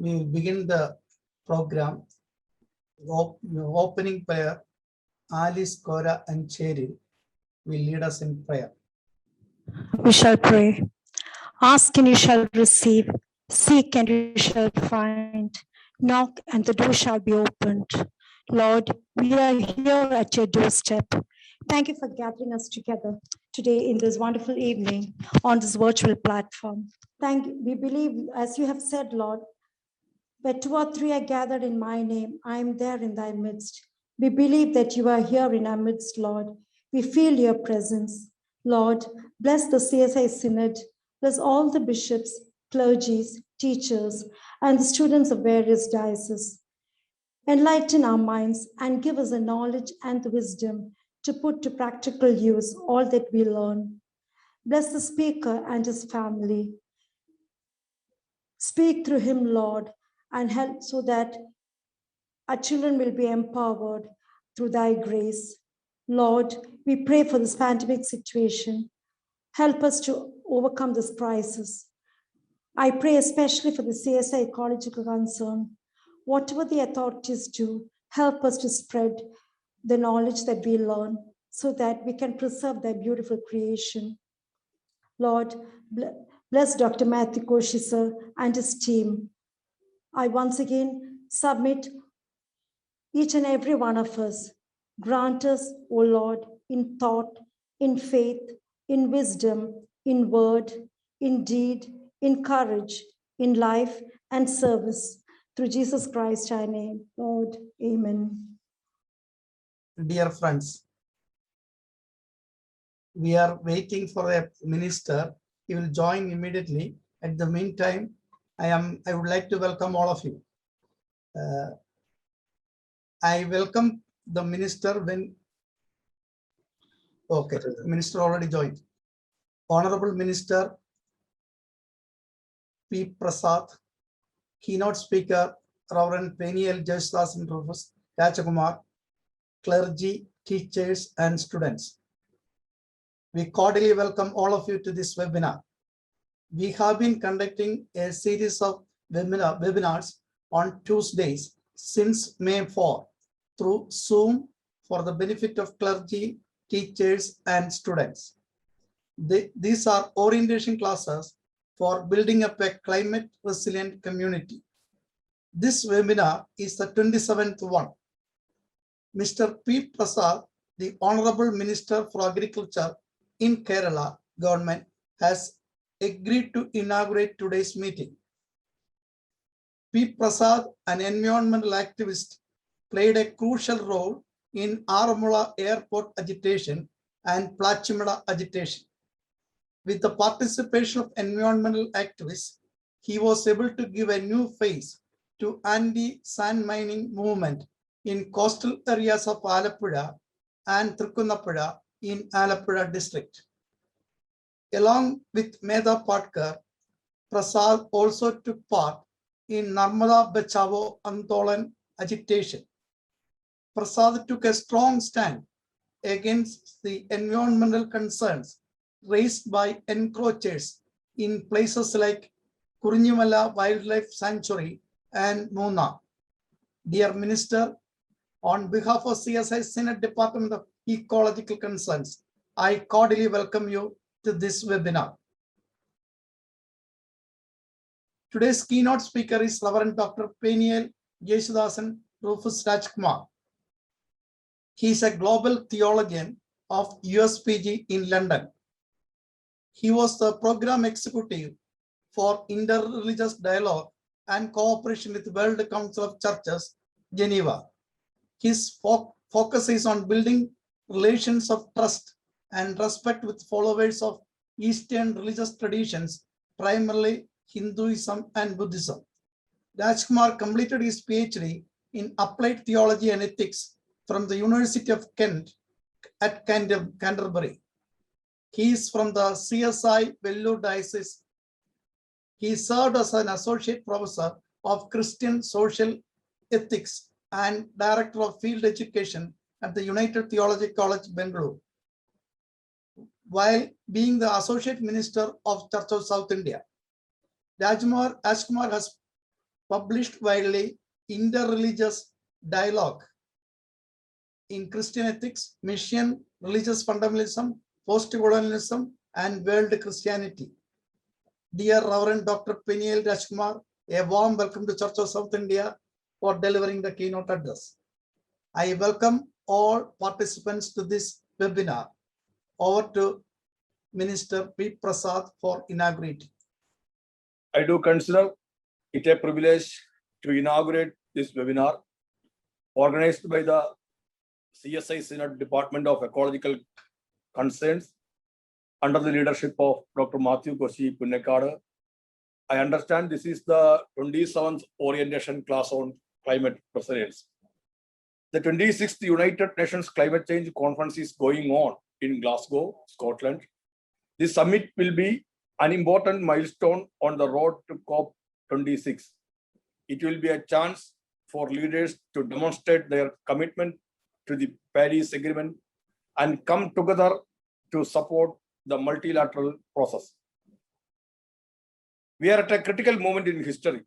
we begin the program. Opening prayer, Alice, Cora, and Cheryl will lead us in prayer. We shall pray. Ask and you shall receive. Seek and you shall find. Knock and the door shall be opened. Lord, we are here at your doorstep. Thank you for gathering us together today in this wonderful evening on this virtual platform. Thank you. We believe, as you have said, Lord, where 2 or 3 are gathered in my name, I am there in thy midst. We believe that you are here in our midst, Lord. We feel your presence. Lord, bless the CSI Synod, bless all the bishops, clergies, teachers, and the students of various dioceses. Enlighten our minds and give us the knowledge and the wisdom to put to practical use all that we learn. Bless the speaker and his family. Speak through him, Lord, and help so that our children will be empowered through thy grace. Lord, we pray for this pandemic situation. Help us to overcome this crisis. I pray especially for the CSI ecological concern. Whatever the authorities do, help us to spread the knowledge that we learn so that we can preserve their beautiful creation. Lord, bless Dr. Matthew Koshi, sir, and his team. I once again submit each and every one of us. Grant us, O Lord, in thought, in faith, in wisdom, in word, in deed, in courage, in life and service. Through Jesus Christ, our name, Lord. Amen. Dear friends, we are waiting for a minister. He will join immediately. At the meantime, I would like to welcome all of you. I welcome the minister when. Okay, the minister already joined. Honorable Minister P. Prasad, keynote speaker Reverend Peniel Jesudasan Rufus Rajakumar, clergy, teachers, and students. We cordially welcome all of you to this webinar. We have been conducting a series of webinars on Tuesdays since May 4 through Zoom for the benefit of clergy, teachers, and students. These are orientation classes for building up a climate resilient community. This webinar is the 27th one. Mr. P. Prasad, the Honorable Minister for Agriculture in Kerala government, has agreed to inaugurate today's meeting. P. Prasad, an environmental activist, played a crucial role in Aramula airport agitation and Plachimada agitation. With the participation of environmental activists, he was able to give a new face to anti-sand mining movement in coastal areas of Alappuzha and Thirukkunnapuzha in Alappuzha district. Along with Medha Patkar, Prasad also took part in Narmada Bachao Andolan agitation. Prasad took a strong stand against the environmental concerns raised by encroachers in places like Kurinyamala Wildlife Sanctuary and Munnar. Dear Minister, on behalf of CSI Synod Department of Ecological Concerns, I cordially welcome you to this webinar. Today's keynote speaker is Reverend Dr. Peniel Jesudasan Rufus Rajkumar. He is a global theologian of USPG in London. He was the program executive for interreligious dialogue and cooperation with World Council of Churches, Geneva. His focus is on building relations of trust and respect with followers of Eastern religious traditions, primarily Hinduism and Buddhism. Rajkumar completed his PhD in Applied Theology and Ethics from the University of Kent at Canterbury. He is from the CSI Vellore Diocese. He served as an associate professor of Christian social ethics and director of field education at the United Theological College, Bengaluru, while being the associate minister of Church of South India. Rajkumar has published widely interreligious dialogue in Christian ethics, mission, religious fundamentalism, post-colonialism, and world Christianity. Dear Reverend Dr. Peniel Rajkumar, a warm welcome to Church of South India for delivering the keynote address. I welcome all participants to this webinar. Over to Minister P. Prasad for inaugurating. I do consider it a privilege to inaugurate this webinar organized by the CSI Synod Department of Ecological Concerns under the leadership of Dr. Matthew Koshi Punnekadu. I understand this is the 27th orientation class on climate resilience. The 26th United Nations Climate Change Conference is going on in Glasgow, Scotland. This summit will be an important milestone on the road to COP26. It will be a chance for leaders to demonstrate their commitment to the Paris Agreement and come together to support the multilateral process. We are at a critical moment in history.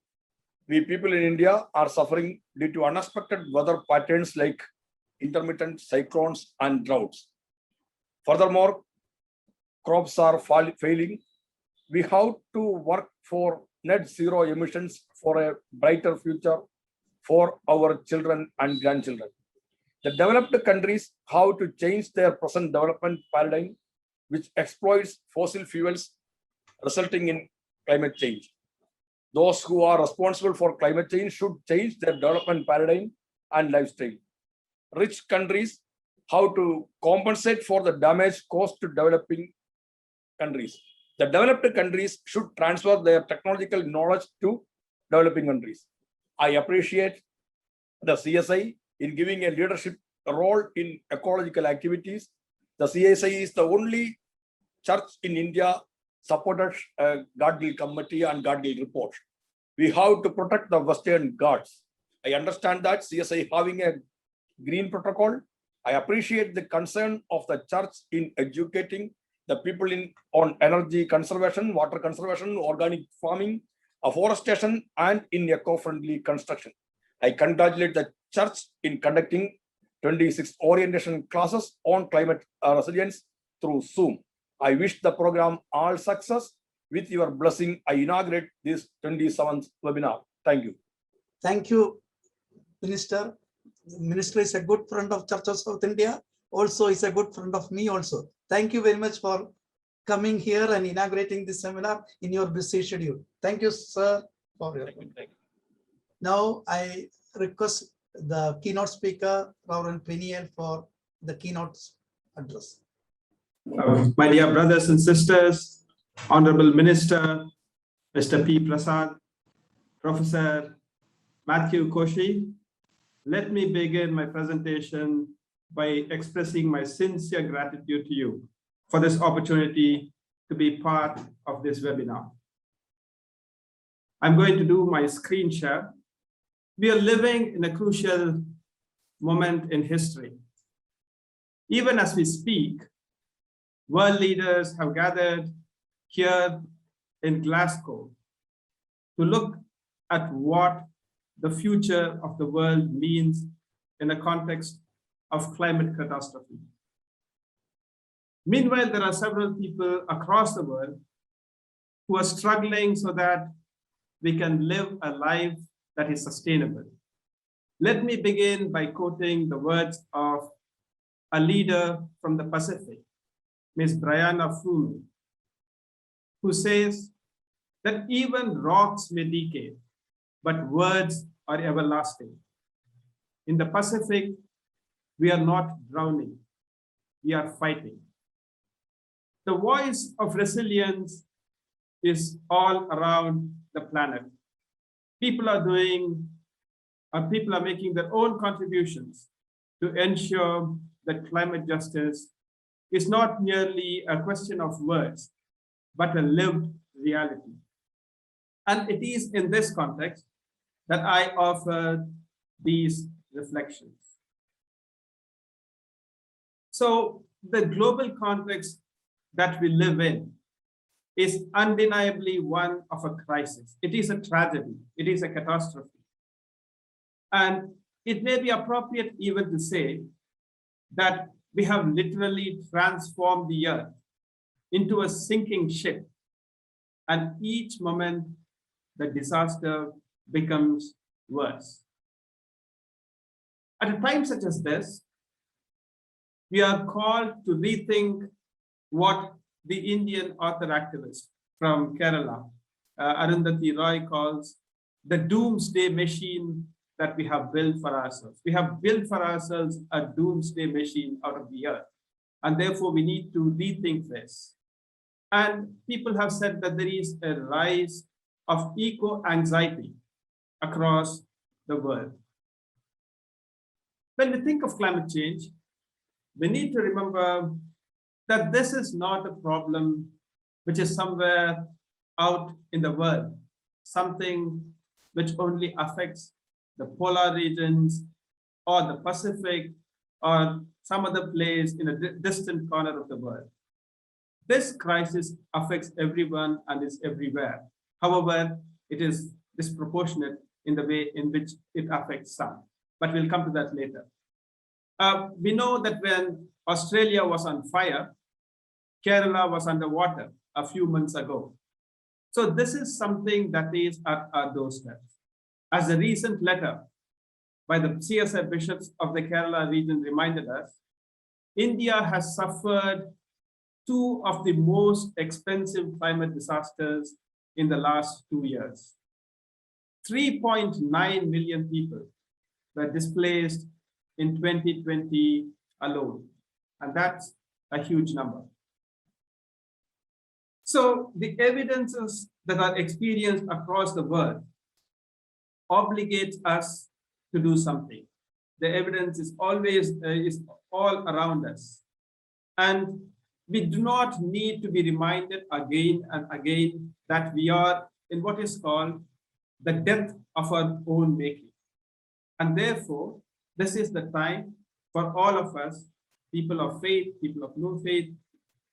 We people in India are suffering due to unexpected weather patterns like intermittent cyclones and droughts. Furthermore, crops are failing. We have to work for net zero emissions for a brighter future for our children and grandchildren. The developed countries have to change their present development paradigm, which exploits fossil fuels, resulting in climate change. Those who are responsible for climate change should change their development paradigm and lifestyle. Rich countries have to compensate for the damage caused to developing countries. The developed countries should transfer their technological knowledge to developing countries. I appreciate the CSI in giving a leadership role in ecological activities. The CSI is the only church in India supported Gadgil Committee and Gadgil report. We have to protect the Western Ghats. I understand that CSI having a green protocol. I appreciate the concern of the church in educating the people on energy conservation, water conservation, organic farming, afforestation, and in eco-friendly construction. I congratulate the church in conducting 26 orientation classes on climate resilience through Zoom. I wish the program all success. With your blessing, I inaugurate this 27th webinar. Thank you. Thank you, Minister. Minister is a good friend of Church of South India. Also is a good friend of me also. Thank you very much for coming here and inaugurating this seminar in your busy schedule. Thank you, sir. For your Now I request the keynote speaker, Reverend Peniel, for the keynote address. My dear brothers and sisters, Honorable Minister, Mr. P. Prasad, Professor Matthew Koshi, let me begin my presentation by expressing my sincere gratitude to you for this opportunity to be part of this webinar. I'm going to do my screen share. We are living in a crucial moment in history. Even as we speak, world leaders have gathered here in Glasgow to look at what the future of the world means in a context of climate catastrophe. Meanwhile, there are several people across the world who are struggling so that we can live a life that is sustainable. Let me begin by quoting the words of a leader from the Pacific, Ms. Brianna Froome, who says that even rocks may decay, but words are everlasting. In the Pacific, we are not drowning, we are fighting. The voice of resilience is all around the planet. People are making their own contributions to ensure that climate justice is not merely a question of words, but a lived reality. And it is in this context that I offer these reflections. So the global context that we live in is undeniably one of a crisis. It is a tragedy. It is a catastrophe. And it may be appropriate even to say that we have literally transformed the earth into a sinking ship. And each moment the disaster becomes worse. At a time such as this, we are called to rethink what the Indian author activist from Kerala, Arundhati Roy, calls the doomsday machine that we have built for ourselves. We have built for ourselves a doomsday machine out of the earth, and therefore we need to rethink this. And people have said that there is a rise of eco-anxiety across the world. When we think of climate change, we need to remember that this is not a problem which is somewhere out in the world, something which only affects the polar regions or the Pacific or some other place in a distant corner of the world. This crisis affects everyone and is everywhere. However, it is disproportionate in the way in which it affects some, but we'll come to that later. We know that when Australia was on fire, Kerala was underwater a few months ago. So this is something that is at our doorstep. As a recent letter by the CSI bishops of the Kerala region reminded us, India has suffered two of the most expensive climate disasters in the last 2 years. 3.9 million people were displaced in 2020 alone, and that's a huge number. So the evidences that are experienced across the world obligates us to do something. The evidence is always is all around us, and we do not need to be reminded again and again that we are in what is called the death of our own making. And therefore, this is the time for all of us, people of faith, people of no faith,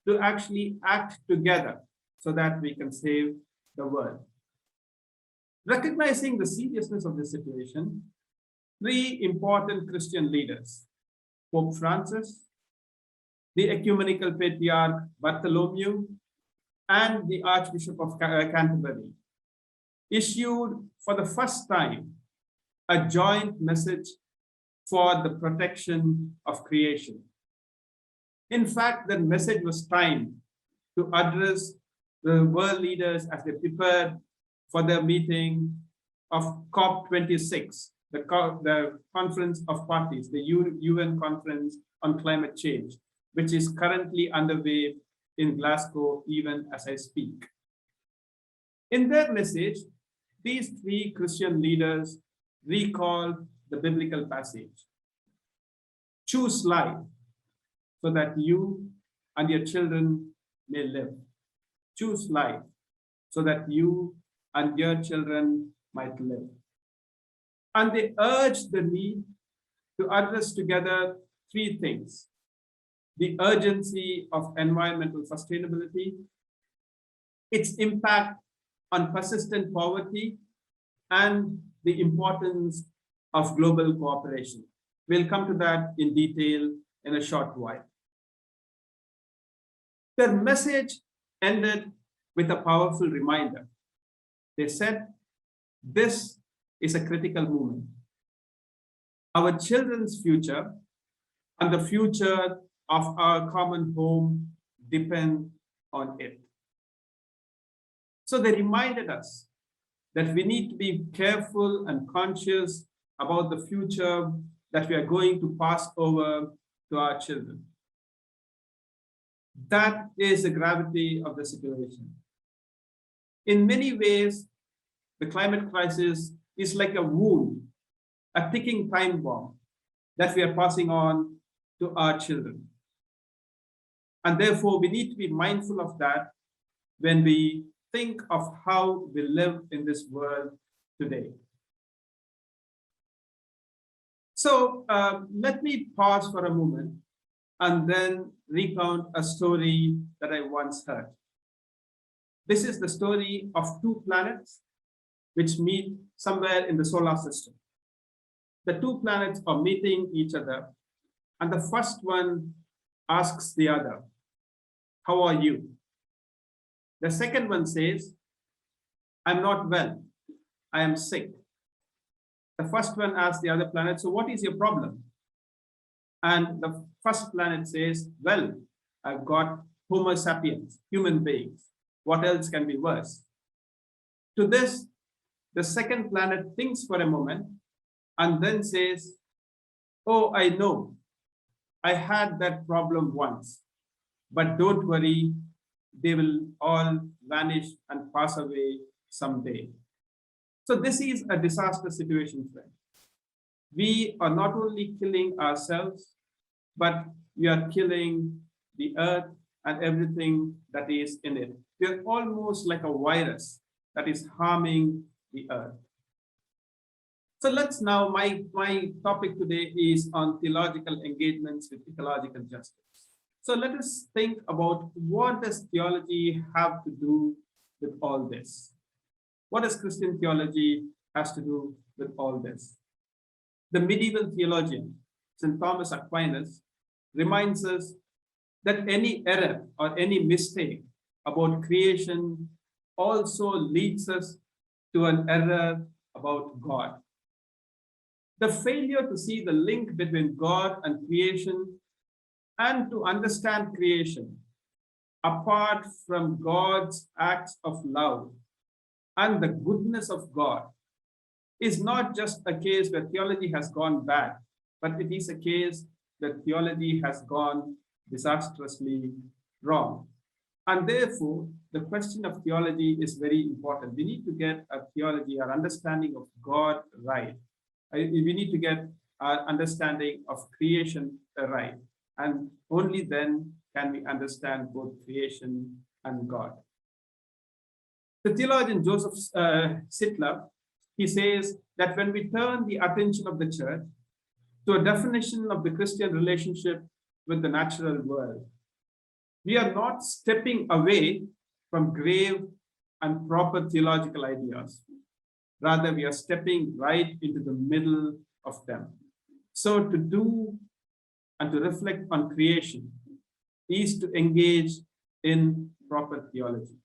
to actually act together so that we can save the world. Recognizing the seriousness of the situation, 3 important Christian leaders, Pope Francis, the Ecumenical Patriarch Bartholomew, and the Archbishop of Canterbury, issued for the first time a joint message for the protection of creation. In fact, the message was timed to address the world leaders as they prepared for their meeting of COP26, the Conference of Parties, the UN Conference on Climate Change, which is currently underway in Glasgow even as I speak. In their message, these 3 Christian leaders recall the biblical passage. Choose life so that you and your children may live. Choose life so that you and your children might live. And they urge the need to address together 3 things: the urgency of environmental sustainability, its impact on persistent poverty, and the importance of global cooperation. We'll come to that in detail in a short while. Their message ended with a powerful reminder. They said, this is a critical moment. Our children's future and the future of our common home depend on it. So they reminded us that we need to be careful and conscious about the future that we are going to pass over to our children. That is the gravity of the situation. In many ways, the climate crisis is like a wound, a ticking time bomb that we are passing on to our children. And therefore, we need to be mindful of that when we think of how we live in this world today. So let me pause for a moment and then recount a story that I once heard. This is the story of two planets which meet somewhere in the solar system. The two planets are meeting each other, and the first one asks the other, "How are you?" The second one says, "I'm not well, I am sick." The first one asks the other planet, "So what is your problem?" And the first planet says, "Well, I've got Homo sapiens, human beings. What else can be worse?" To this, the second planet thinks for a moment and then says, "Oh, I know. I had that problem once, but don't worry, they will all vanish and pass away someday." So this is a disaster situation, friend. We are not only killing ourselves, but we are killing the earth and everything that is in it. We are almost like a virus that is harming the earth. So let's now, my topic today is on theological engagements with ecological justice. So let us think about, what does theology have to do with all this? What does Christian theology has to do with all this? The medieval theologian, St. Thomas Aquinas, reminds us that any error or any mistake about creation also leads us to an error about God. The failure to see the link between God and creation and to understand creation apart from God's acts of love and the goodness of God is not just a case where theology has gone bad, but it is a case that theology has gone disastrously wrong. And therefore, the question of theology is very important. We need to get a theology, our understanding of God right. We need to get our understanding of creation right. And only then can we understand both creation and God. The theologian Joseph Sittler, he says that when we turn the attention of the church to a definition of the Christian relationship with the natural world, we are not stepping away from grave and proper theological ideas. Rather, we are stepping right into the middle of them. So to do and to reflect on creation is to engage in proper theology.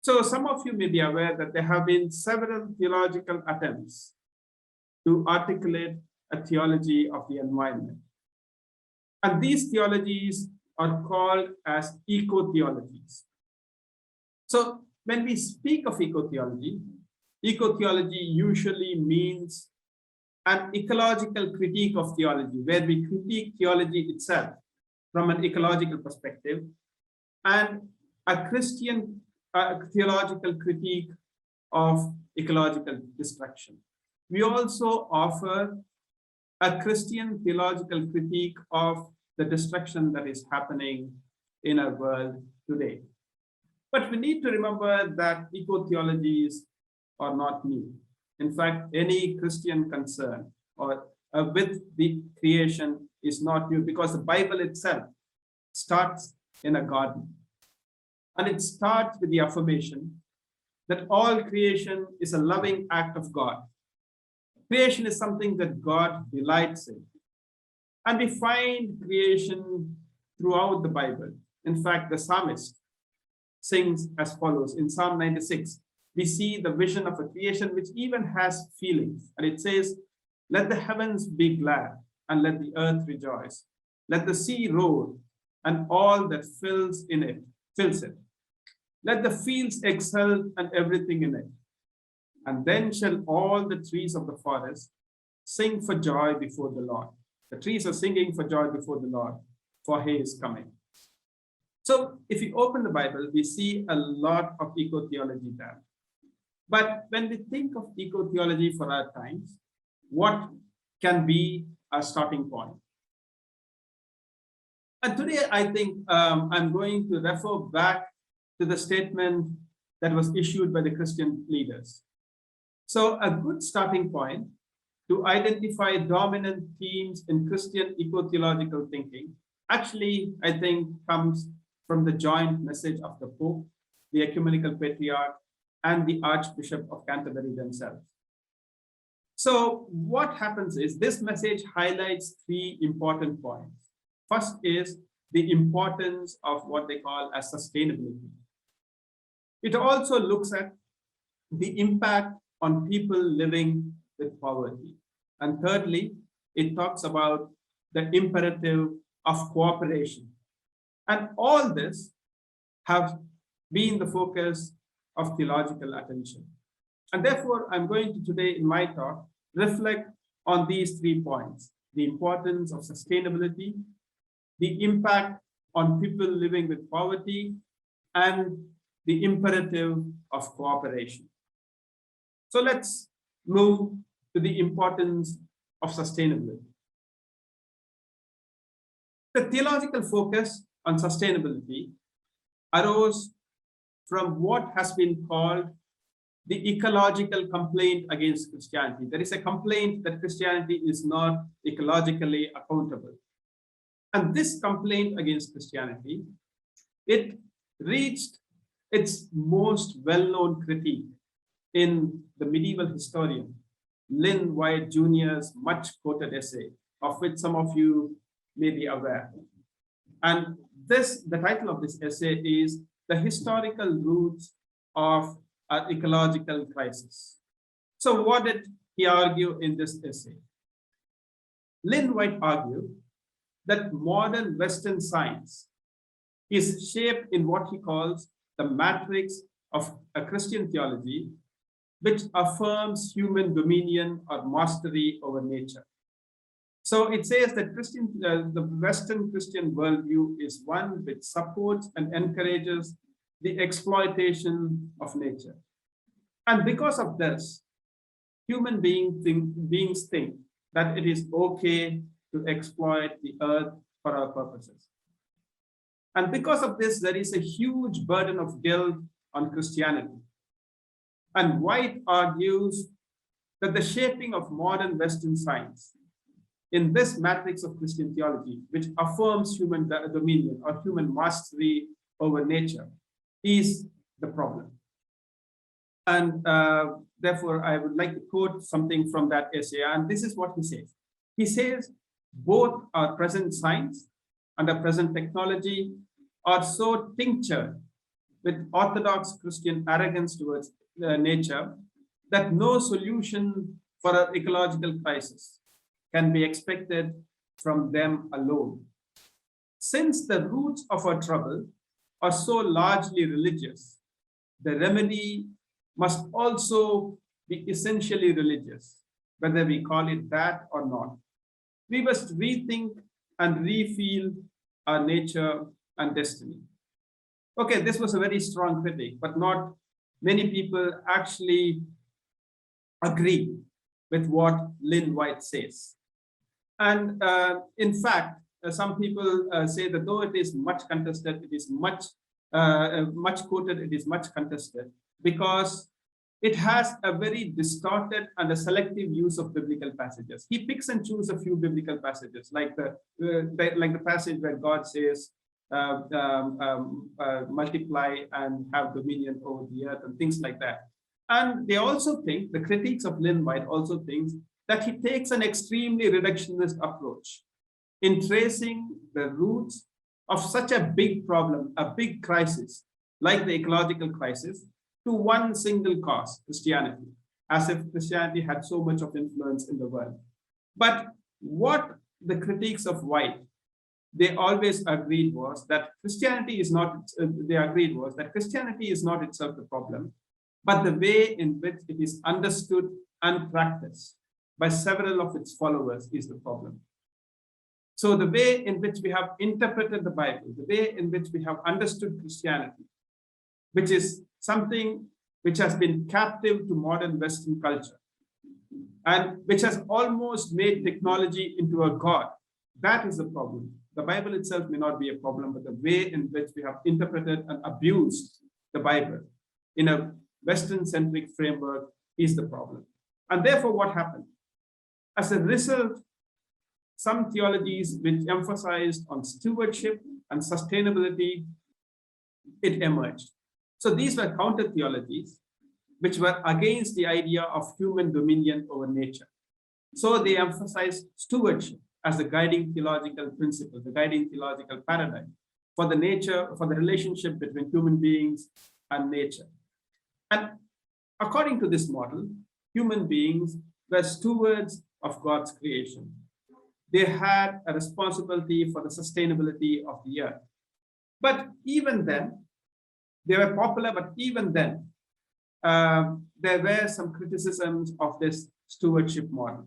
So some of you may be aware that there have been several theological attempts to articulate a theology of the environment. And these theologies are called as eco-theologies. So when we speak of eco-theology usually means an ecological critique of theology, where we critique theology itself from an ecological perspective, and a Christian theological critique of ecological destruction. We also offer a Christian theological critique of the destruction that is happening in our world today. But we need to remember that eco-theologies are not new. In fact, any Christian concern or with the creation is not new, because the Bible itself starts in a garden. And it starts with the affirmation that all creation is a loving act of God. Creation is something that God delights in. And we find creation throughout the Bible. In fact, the psalmist sings as follows. In Psalm 96, we see the vision of a creation which even has feelings. And it says, "Let the heavens be glad and let the earth rejoice. Let the sea roar and all that fills it. Let the fields exult and everything in it. And then shall all the trees of the forest sing for joy before the Lord." The trees are singing for joy before the Lord, for he is coming. So if you open the Bible, we see a lot of eco-theology there. But when we think of eco-theology for our times, what can be our starting point? And today, I think I'm going to refer back to the statement that was issued by the Christian leaders. So a good starting point to identify dominant themes in Christian eco-theological thinking actually, I think, comes from the joint message of the Pope the Ecumenical Patriarch, and the Archbishop of Canterbury themselves. So what happens is this message highlights three important points. First is the importance of what they call as sustainability. It also looks at the impact on people living with poverty. And thirdly, it talks about the imperative of cooperation. And all this have been the focus of theological attention. And therefore, I'm going to today in my talk reflect on these 3 points: the importance of sustainability, the impact on people living with poverty, and the imperative of cooperation. So let's move to the importance of sustainability. The theological focus on sustainability arose from what has been called the ecological complaint against Christianity. There is a complaint that Christianity is not ecologically accountable. And this complaint against Christianity, it reached its most well-known critique in the medieval historian Lynn White Jr.'s much-quoted essay, of which some of you may be aware. And the title of this essay is "The Historical Roots of an Ecological Crisis." So what did he argue in this essay? Lynn White argued that modern Western science is shaped in what he calls the matrix of a Christian theology, which affirms human dominion or mastery over nature. So it says that the Western Christian worldview is one which supports and encourages the exploitation of nature. And because of this, human beings think that it is okay to exploit the earth for our purposes. And because of this, there is a huge burden of guilt on Christianity. And White argues that the shaping of modern Western science in this matrix of Christian theology, which affirms human dominion or human mastery over nature, is the problem. And therefore, I would like to quote something from that essay. And this is what he says. He says, both our present science and our present technology are so tinctured with orthodox Christian arrogance towards nature that no solution for our ecological crisis can be expected from them alone. Since the roots of our trouble are so largely religious, the remedy must also be essentially religious, whether we call it that or not. We must rethink and refeel our nature and destiny. Okay, this was a very strong critique, but not many people actually agree with what Lynn White says. And in fact, some people say that though it is much contested, it is much quoted, it is much contested, because it has a very distorted and a selective use of biblical passages. He picks and chooses a few biblical passages, like the passage where God says, multiply and have dominion over the earth and things like that. And they also think, the critics of Lynn White also thinks that he takes an extremely reductionist approach in tracing the roots of such a big problem, a big crisis, like the ecological crisis, to one single cause, Christianity, as if Christianity had so much of influence in the world. But what the critics of White, they always agreed was that Christianity is not, Christianity is not itself the problem, but the way in which it is understood and practiced by several of its followers is the problem. So the way in which we have interpreted the Bible, the way in which we have understood Christianity, which is something which has been captive to modern Western culture, and which has almost made technology into a god, that is the problem. The Bible itself may not be a problem, but the way in which we have interpreted and abused the Bible in a Western-centric framework is the problem. And therefore, what happened? As a result, some theologies which emphasized on stewardship and sustainability, it emerged. So these were counter theologies which were against the idea of human dominion over nature. So they emphasized stewardship as the guiding theological principle, the guiding theological paradigm for the nature, for the relationship between human beings and nature. And according to this model, human beings were stewards of God's creation. They had a responsibility for the sustainability of the earth. But even then, they were popular, but even then, there were some criticisms of this stewardship model.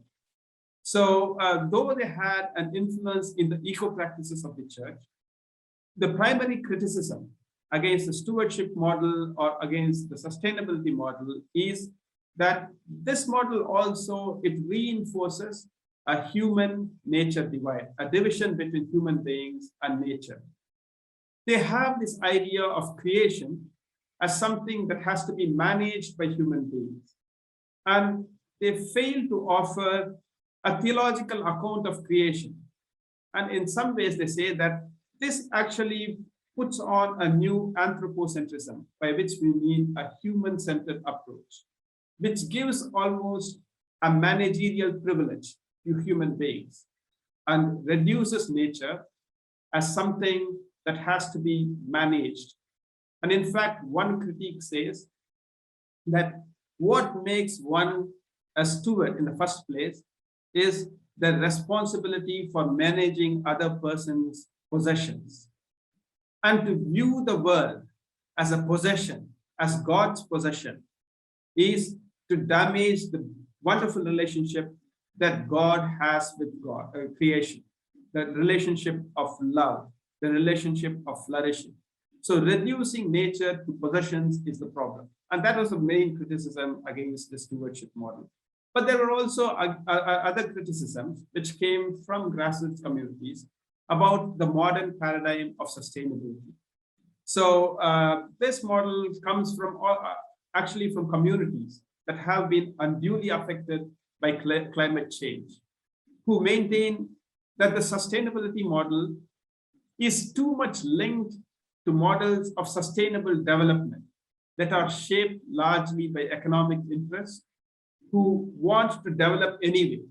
So though they had an influence in the eco practices of the church, the primary criticism against the stewardship model or against the sustainability model is that this model also, it reinforces a human nature divide, a division between human beings and nature. They have this idea of creation as something that has to be managed by human beings. And they fail to offer a theological account of creation. And in some ways, they say that this actually puts on a new anthropocentrism, by which we mean a human-centered approach, which gives almost a managerial privilege to human beings and reduces nature as something that has to be managed. And in fact, one critique says that what makes one a steward in the first place is the responsibility for managing other person's possessions. And to view the world as a possession, as God's possession, is to damage the wonderful relationship that God has with God, creation, the relationship of love, the relationship of flourishing. So reducing nature to possessions is the problem. And that was the main criticism against the stewardship model. But there were also other criticisms which came from grassroots communities about the modern paradigm of sustainability. So this model comes from actually from communities that have been unduly affected by climate change, who maintain that the sustainability model is too much linked to models of sustainable development that are shaped largely by economic interests, who want to develop anyway,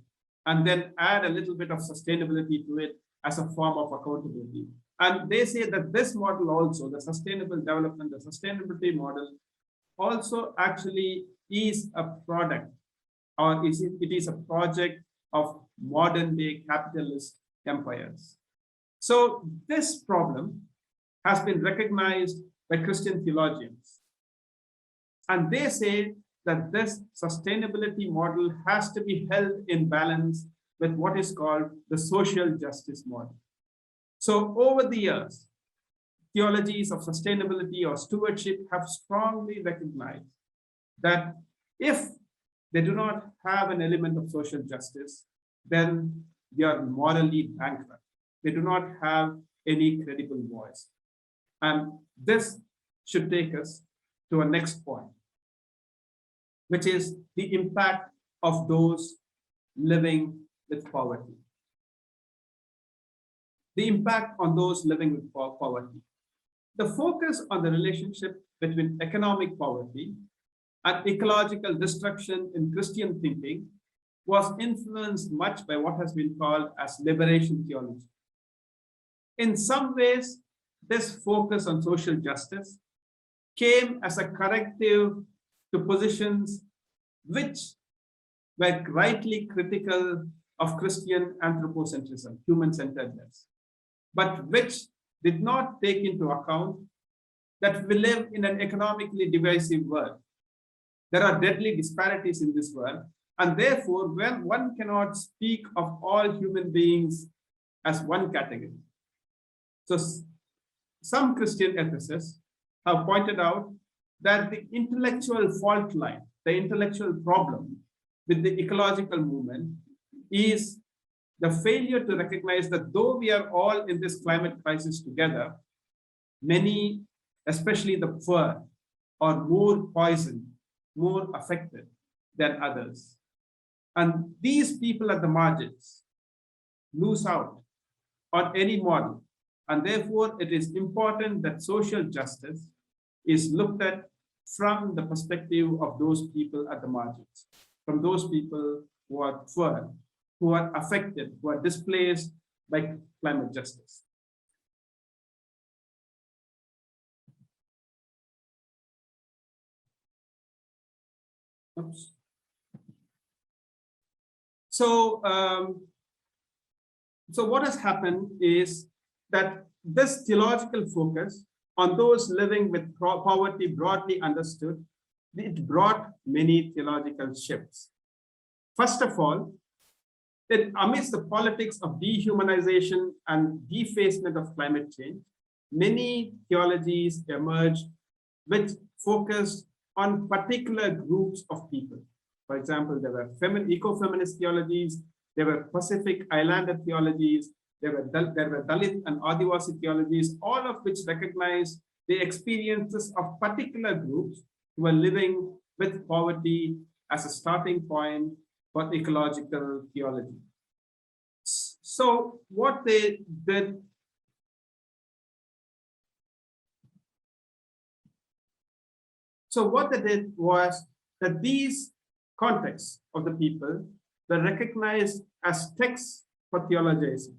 and then add a little bit of sustainability to it as a form of accountability. And they say that this model also, the sustainable development, the sustainability model, also actually is a product, or it is a project of modern day capitalist empires. So this problem has been recognized by Christian theologians. And they say that this sustainability model has to be held in balance with what is called the social justice model. So over the years, theologies of sustainability or stewardship have strongly recognized that if they do not have an element of social justice, then they are morally bankrupt. They do not have any credible voice. And this should take us to our next point, which is the impact of those living with poverty. The impact on those living with poverty. The focus on the relationship between economic poverty and ecological destruction in Christian thinking was influenced much by what has been called as liberation theology. In some ways, this focus on social justice came as a corrective to positions which were rightly critical of Christian anthropocentrism, human-centeredness, but which did not take into account that we live in an economically divisive world. There are deadly disparities in this world, and therefore, when one cannot speak of all human beings as one category. So some Christian ethicists have pointed out that the intellectual fault line, the intellectual problem with the ecological movement is the failure to recognize that though we are all in this climate crisis together, many, especially the poor, are more poisoned, more affected than others. And these people at the margins lose out on any model. And therefore, it is important that social justice is looked at from the perspective of those people at the margins, from those people who are poor, who are affected, who are displaced by climate justice. Oops. So what has happened is that this theological focus on those living with poverty broadly understood, it brought many theological shifts. First of all, amidst the politics of dehumanization and defacement of climate change, many theologies emerged which focused on particular groups of people. For example, there were eco-feminist theologies, there were Pacific Islander theologies, there were Dalit and Adivasi theologies, all of which recognize the experiences of particular groups who are living with poverty as a starting point for ecological theology. So what they did was that these contexts of the people were recognized as texts for theologizing.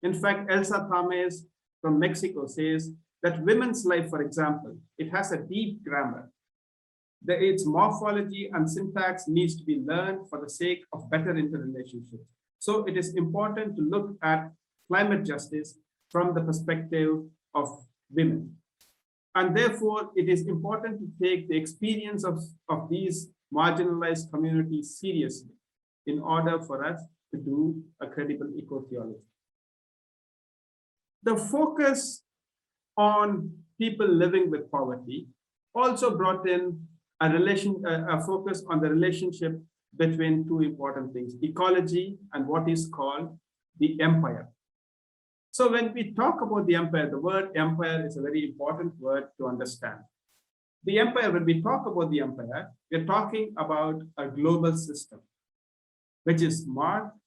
In fact, Elsa Thames from Mexico says that women's life, for example, it has a deep grammar. Its morphology and syntax needs to be learned for the sake of better interrelationships. So it is important to look at climate justice from the perspective of women. And therefore, it is important to take the experience of these marginalized communities seriously in order for us to do a credible eco-theology. The focus on people living with poverty also brought in a focus on the relationship between two important things, ecology and what is called the empire. So when we talk about the empire, the word empire is a very important word to understand. The empire, when we talk about the empire, we're talking about a global system, which is marked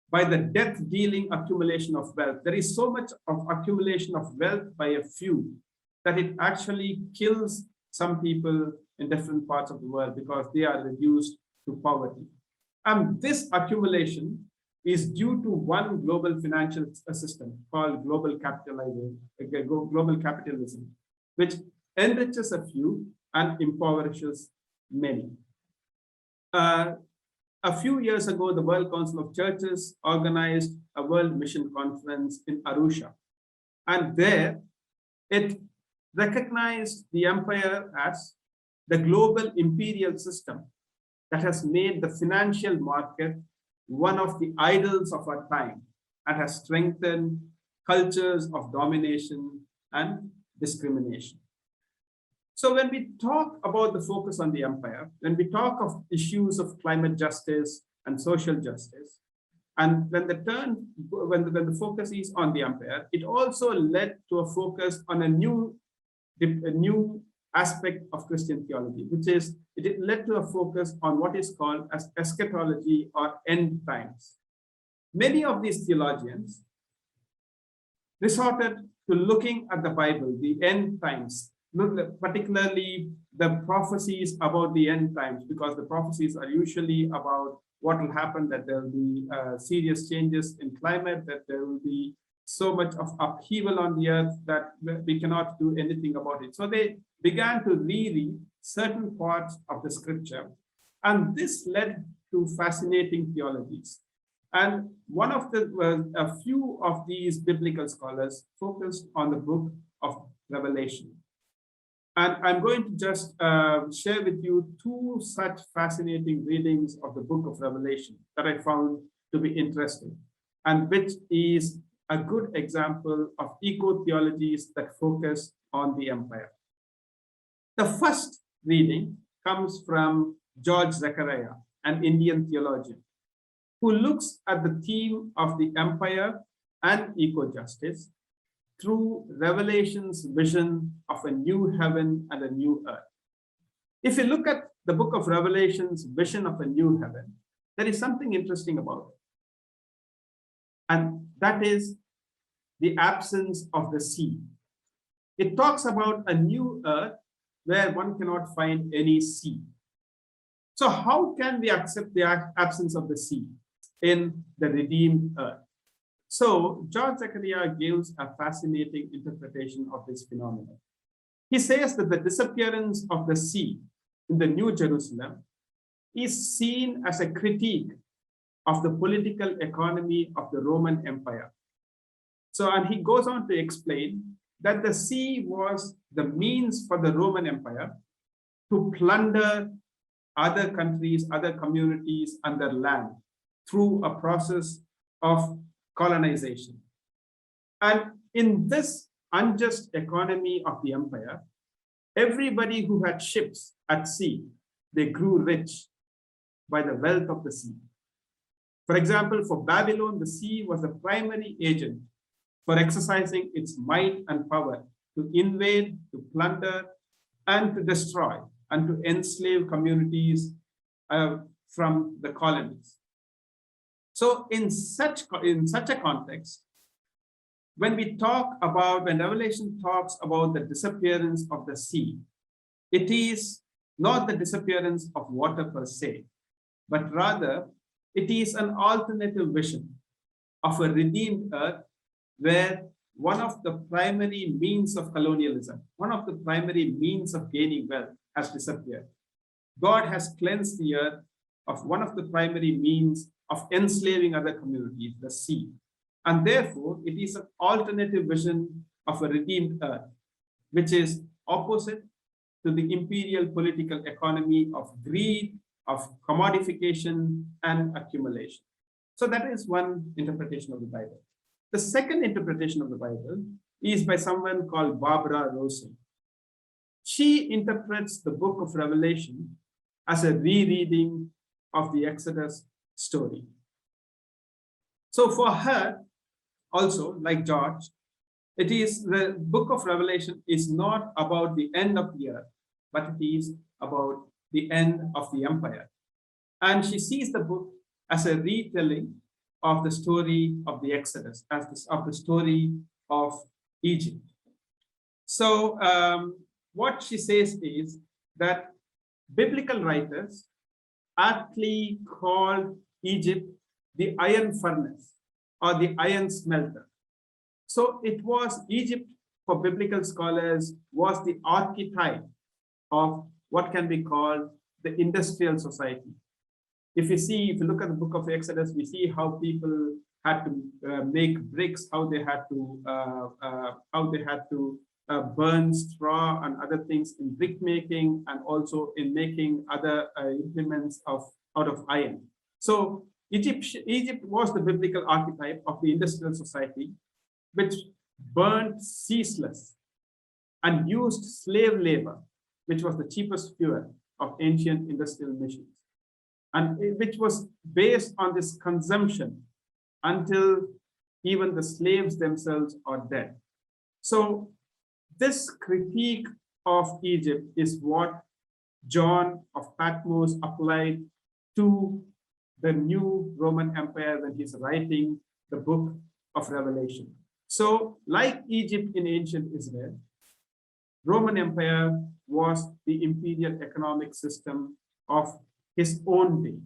by the death-dealing accumulation of wealth. There is so much of accumulation of wealth by a few that it actually kills some people in different parts of the world because they are reduced to poverty. And this accumulation is due to one global financial system called global capitalism, which enriches a few and impoverishes many. A few years ago, the World Council of Churches organized a World Mission Conference in Arusha. And there, it recognized the empire as the global imperial system that has made the financial market one of the idols of our time and has strengthened cultures of domination and discrimination. So when we talk about the focus on the empire, when we talk of issues of climate justice and social justice, and when the focus is on the empire, it also led to a focus on a new aspect of Christian theology, which is it led to a focus on what is called as eschatology or end times. Many of these theologians resorted to looking at the Bible, the end times, particularly the prophecies about the end times, because the prophecies are usually about what will happen, that there will be serious changes in climate, that there will be so much of upheaval on the earth that we cannot do anything about it. So they began to reread certain parts of the scripture, and this led to fascinating theologies. And one of a few of these biblical scholars focused on the book of Revelation. And I'm going to just share with you two such fascinating readings of the book of Revelation that I found to be interesting, and which is a good example of eco-theologies that focus on the empire. The first reading comes from George Zechariah, an Indian theologian, who looks at the theme of the empire and eco-justice through Revelation's vision of a new heaven and a new earth. If you look at the book of Revelation's vision of a new heaven, there is something interesting about it. And that is the absence of the sea. It talks about a new earth where one cannot find any sea. So how can we accept the absence of the sea in the redeemed earth? So George Zechariah gives a fascinating interpretation of this phenomenon. He says that the disappearance of the sea in the New Jerusalem is seen as a critique of the political economy of the Roman Empire. So, and he goes on to explain that the sea was the means for the Roman Empire to plunder other countries, other communities, and their land through a process of colonization. And in this unjust economy of the empire, everybody who had ships at sea, they grew rich by the wealth of the sea. For example, for Babylon, the sea was the primary agent for exercising its might and power to invade, to plunder, and to destroy, and to enslave communities from the colonies. So in such a context, when Revelation talks about the disappearance of the sea, it is not the disappearance of water per se, but rather it is an alternative vision of a redeemed earth where one of the primary means of colonialism, one of the primary means of gaining wealth has disappeared. God has cleansed the earth of one of the primary means of enslaving other communities, the sea. And therefore, it is an alternative vision of a redeemed earth, which is opposite to the imperial political economy of greed, of commodification, and accumulation. So that is one interpretation of the Bible. The second interpretation of the Bible is by someone called Barbara Rosen. She interprets the book of Revelation as a rereading of the Exodus story. So for her, also, like George, it is the book of Revelation is not about the end of the earth, but it is about the end of the empire. And she sees the book as a retelling of the story of the Exodus, of the story of Egypt. So what she says is that biblical writers aptly called Egypt the iron furnace or the iron smelter. So it was Egypt, for biblical scholars, was the archetype of what can be called the industrial society. If you look at the book of Exodus, we see how people had to make bricks, how they had to burn straw and other things in brick making, and also in making other implements out of iron. So Egypt was the biblical archetype of the industrial society, which burned ceaseless and used slave labor, which was the cheapest fuel of ancient industrial machines, and which was based on this consumption until even the slaves themselves are dead. So this critique of Egypt is what John of Patmos applied to the new Roman Empire when he's writing the book of Revelation. So like Egypt in ancient Israel, Roman Empire was the imperial economic system of his own day.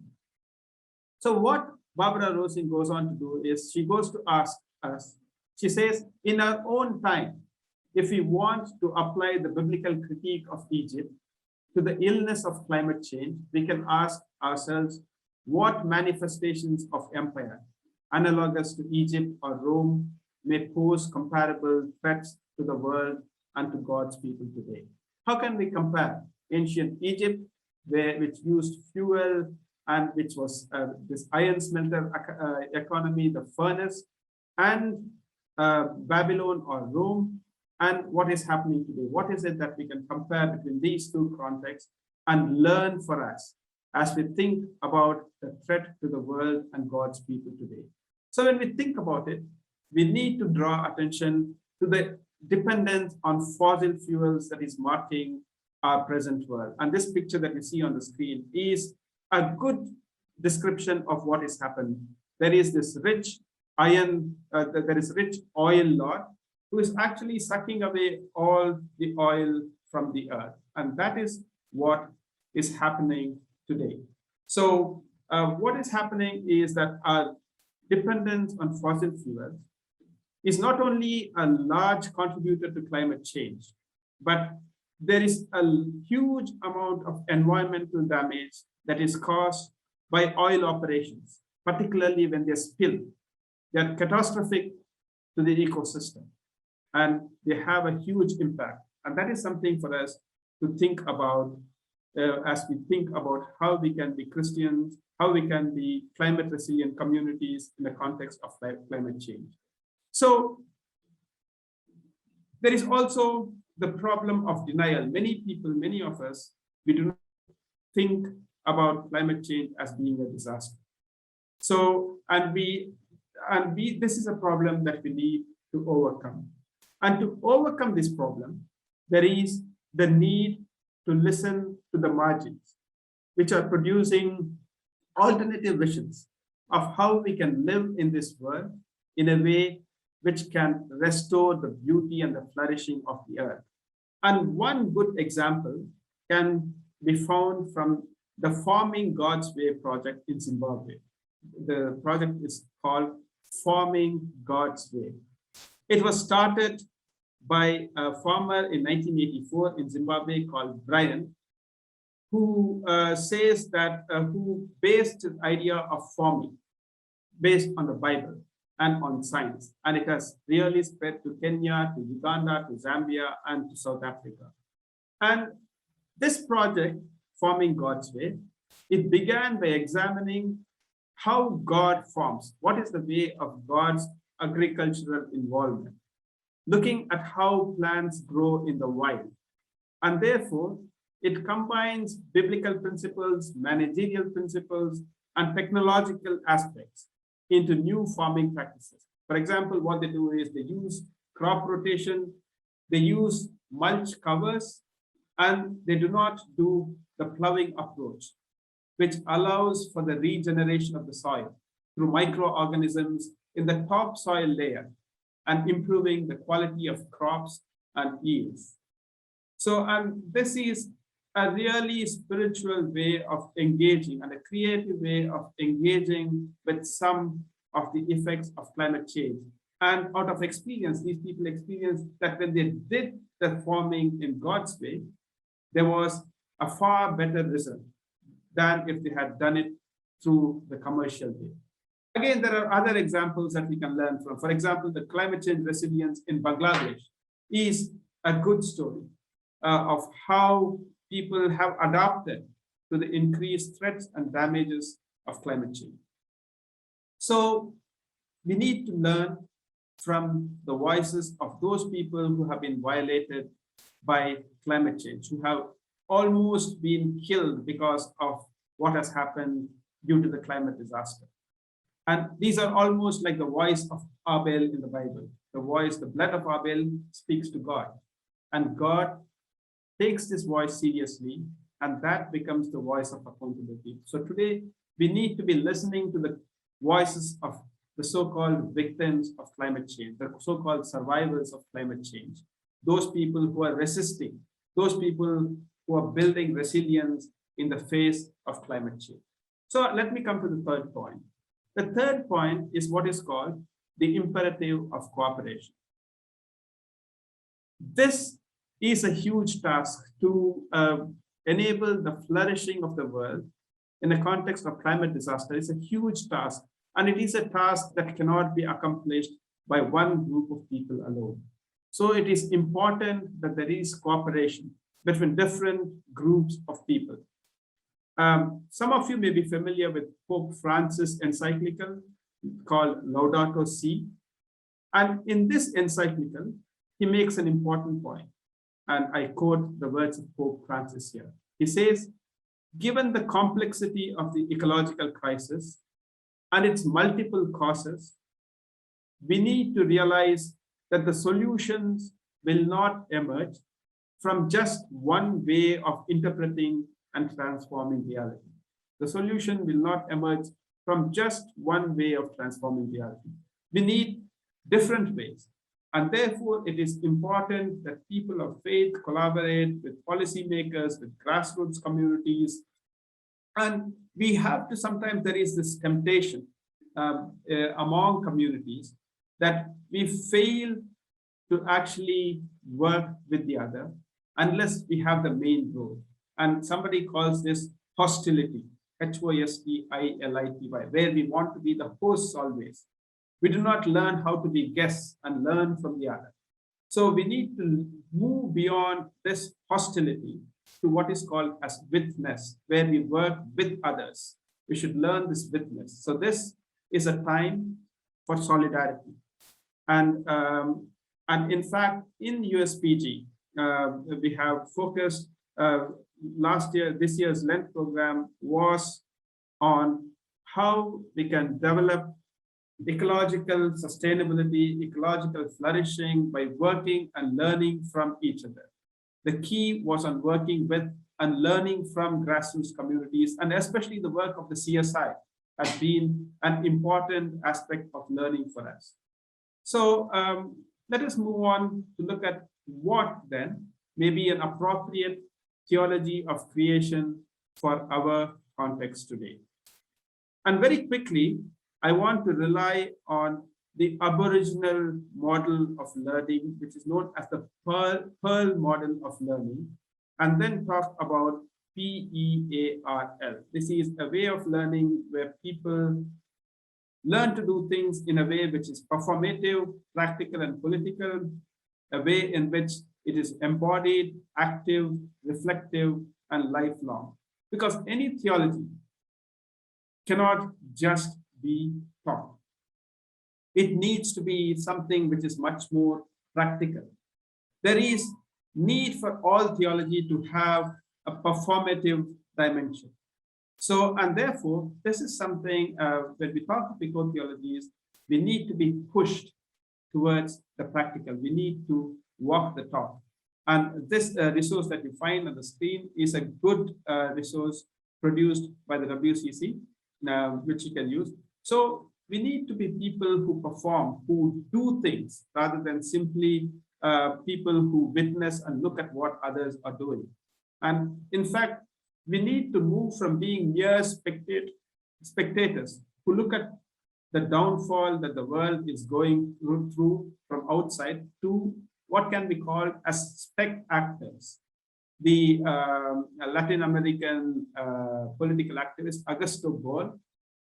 So what Barbara Rosen goes on to do is she goes to ask us, she says, in our own time, if we want to apply the biblical critique of Egypt to the illness of climate change, we can ask ourselves, what manifestations of empire, analogous to Egypt or Rome, may pose comparable threats to the world and to God's people today? How can we compare ancient Egypt, which used fuel and which was this iron smelter economy, the furnace, and Babylon or Rome, and what is happening today? What is it that we can compare between these two contexts and learn for us as we think about the threat to the world and God's people today? So when we think about it, we need to draw attention to the dependence on fossil fuels that is marking our present world. And this picture that you see on the screen is a good description of what is happening. There is this rich rich oil lord who is actually sucking away all the oil from the earth. And that is what is happening today. So what is happening is that our dependence on fossil fuels is not only a large contributor to climate change, but there is a huge amount of environmental damage that is caused by oil operations, particularly when they spill. They are catastrophic to the ecosystem, and they have a huge impact. And that is something for us to think about as we think about how we can be Christians, how we can be climate resilient communities in the context of climate change. So there is also the problem of denial. Many people, many of us, we do not think about climate change as being a disaster. So, this is a problem that we need to overcome. And to overcome this problem, there is the need to listen to the margins, which are producing alternative visions of how we can live in this world in a way which can restore the beauty and the flourishing of the earth. And one good example can be found from the Farming God's Way project in Zimbabwe. The project is called Farming God's Way. It was started by a farmer in 1984 in Zimbabwe called Brian, who says that, who based his idea of farming based on the Bible and on science. And it has really spread to Kenya, to Uganda, to Zambia, and to South Africa. And this project, Farming God's Way, it began by examining how God farms. What is the way of God's agricultural involvement? Looking at how plants grow in the wild. And therefore, it combines biblical principles, managerial principles, and technological aspects into new farming practices. For example, what they do is they use crop rotation, they use mulch covers, and they do not do the plowing approach, which allows for the regeneration of the soil through microorganisms in the topsoil layer and improving the quality of crops and yields. So, and this is a really spiritual way of engaging and a creative way of engaging with some of the effects of climate change. And out of experience, these people experienced that when they did the farming in God's way, there was a far better result than if they had done it through the commercial way. Again, there are other examples that we can learn from. For example, the climate change resilience in Bangladesh is a good story of how people have adapted to the increased threats and damages of climate change. So we need to learn from the voices of those people who have been violated by climate change, who have almost been killed because of what has happened due to the climate disaster. And these are almost like the voice of Abel in the Bible. The voice, the blood of Abel speaks to God. And God takes this voice seriously, and that becomes the voice of accountability. So today, we need to be listening to the voices of the so-called victims of climate change, the so-called survivors of climate change, those people who are resisting, those people who are building resilience in the face of climate change. So let me come to the third point. The third point is what is called the imperative of cooperation. This is a huge task to enable the flourishing of the world in the context of climate disaster. It's a huge task, and it is a task that cannot be accomplished by one group of people alone. So it is important that there is cooperation between different groups of people. Some of you may be familiar with Pope Francis' encyclical called Laudato Si. And in this encyclical, he makes an important point. And I quote the words of Pope Francis here. He says, given the complexity of the ecological crisis and its multiple causes, we need to realize that the solutions will not emerge from just one way of interpreting and transforming reality. The solution will not emerge from just one way of transforming reality. We need different ways. And therefore, it is important that people of faith collaborate with policymakers, with grassroots communities. And we have to, sometimes there is this temptation among communities that we fail to actually work with the other unless we have the main role. And somebody calls this hostility, H-O-S-T-I-L-I-T-Y, where we want to be the hosts always. We do not learn how to be guests and learn from the other. So we need to move beyond this hostility to what is called as witness, where we work with others. We should learn this witness. So this is a time for solidarity. And in fact, in USPG, we have focused last year, this year's Lent program was on how we can develop ecological sustainability, ecological flourishing by working and learning from each other. The key was on working with and learning from grassroots communities, and especially the work of the CSI has been an important aspect of learning for us. So let us move on to look at what then may be an appropriate theology of creation for our context today. And very quickly, I want to rely on the Aboriginal model of learning, which is known as the Pearl model of learning, and then talk about PEARL. This is a way of learning where people learn to do things in a way which is performative, practical, and political, a way in which it is embodied, active, reflective, and lifelong. Because any theology cannot just be taught. It needs to be something which is much more practical. There is need for all theology to have a performative dimension. So, and therefore, this is something when we talk of eco-theologies, we need to be pushed towards the practical. We need to walk the talk. And this resource that you find on the screen is a good resource produced by the WCC, which you can use. So we need to be people who perform, who do things, rather than simply people who witness and look at what others are doing. And in fact, we need to move from being mere spectators who look at the downfall that the world is going through from outside to what can be called as spect actors. The Latin American political activist Augusto Boal,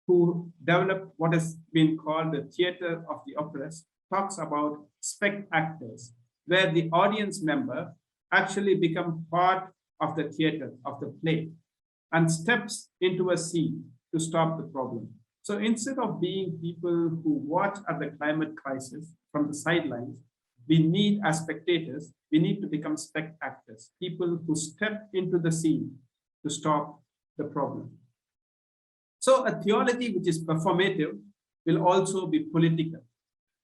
who developed what has been called the theater of the oppressed, talks about spect actors, where the audience member actually becomes part of the theater, of the play, and steps into a scene to stop the problem. So instead of being people who watch at the climate crisis from the sidelines, we need, as spectators, we need to become spect actors, people who step into the scene to stop the problem. So a theology which is performative will also be political.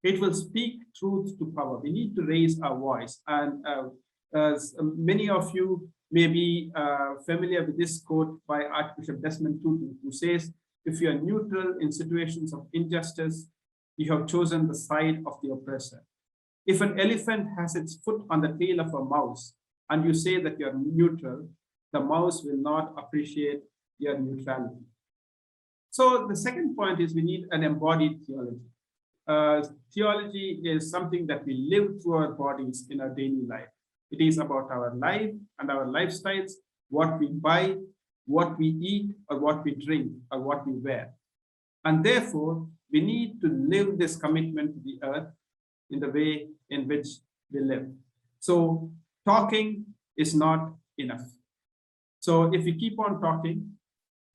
It will speak truth to power. We need to raise our voice. And as many of you may be familiar with this quote by Archbishop Desmond Tutu, who says, if you are neutral in situations of injustice, you have chosen the side of the oppressor. If an elephant has its foot on the tail of a mouse and you say that you are neutral, the mouse will not appreciate your neutrality. So the second point is we need an embodied theology. Theology is something that we live through our bodies in our daily life. It is about our life and our lifestyles, what we buy, what we eat, or what we drink, or what we wear. And therefore, we need to live this commitment to the earth in the way in which we live. So talking is not enough. So if we keep on talking,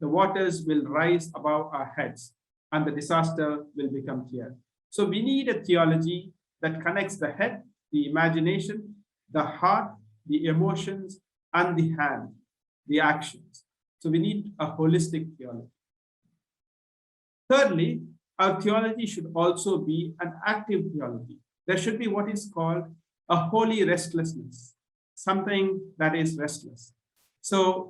the waters will rise above our heads and the disaster will become clear. So we need a theology that connects the head, the imagination, the heart, the emotions, and the hand, the actions. So we need a holistic theology. Thirdly, our theology should also be an active theology. There should be what is called a holy restlessness, something that is restless. So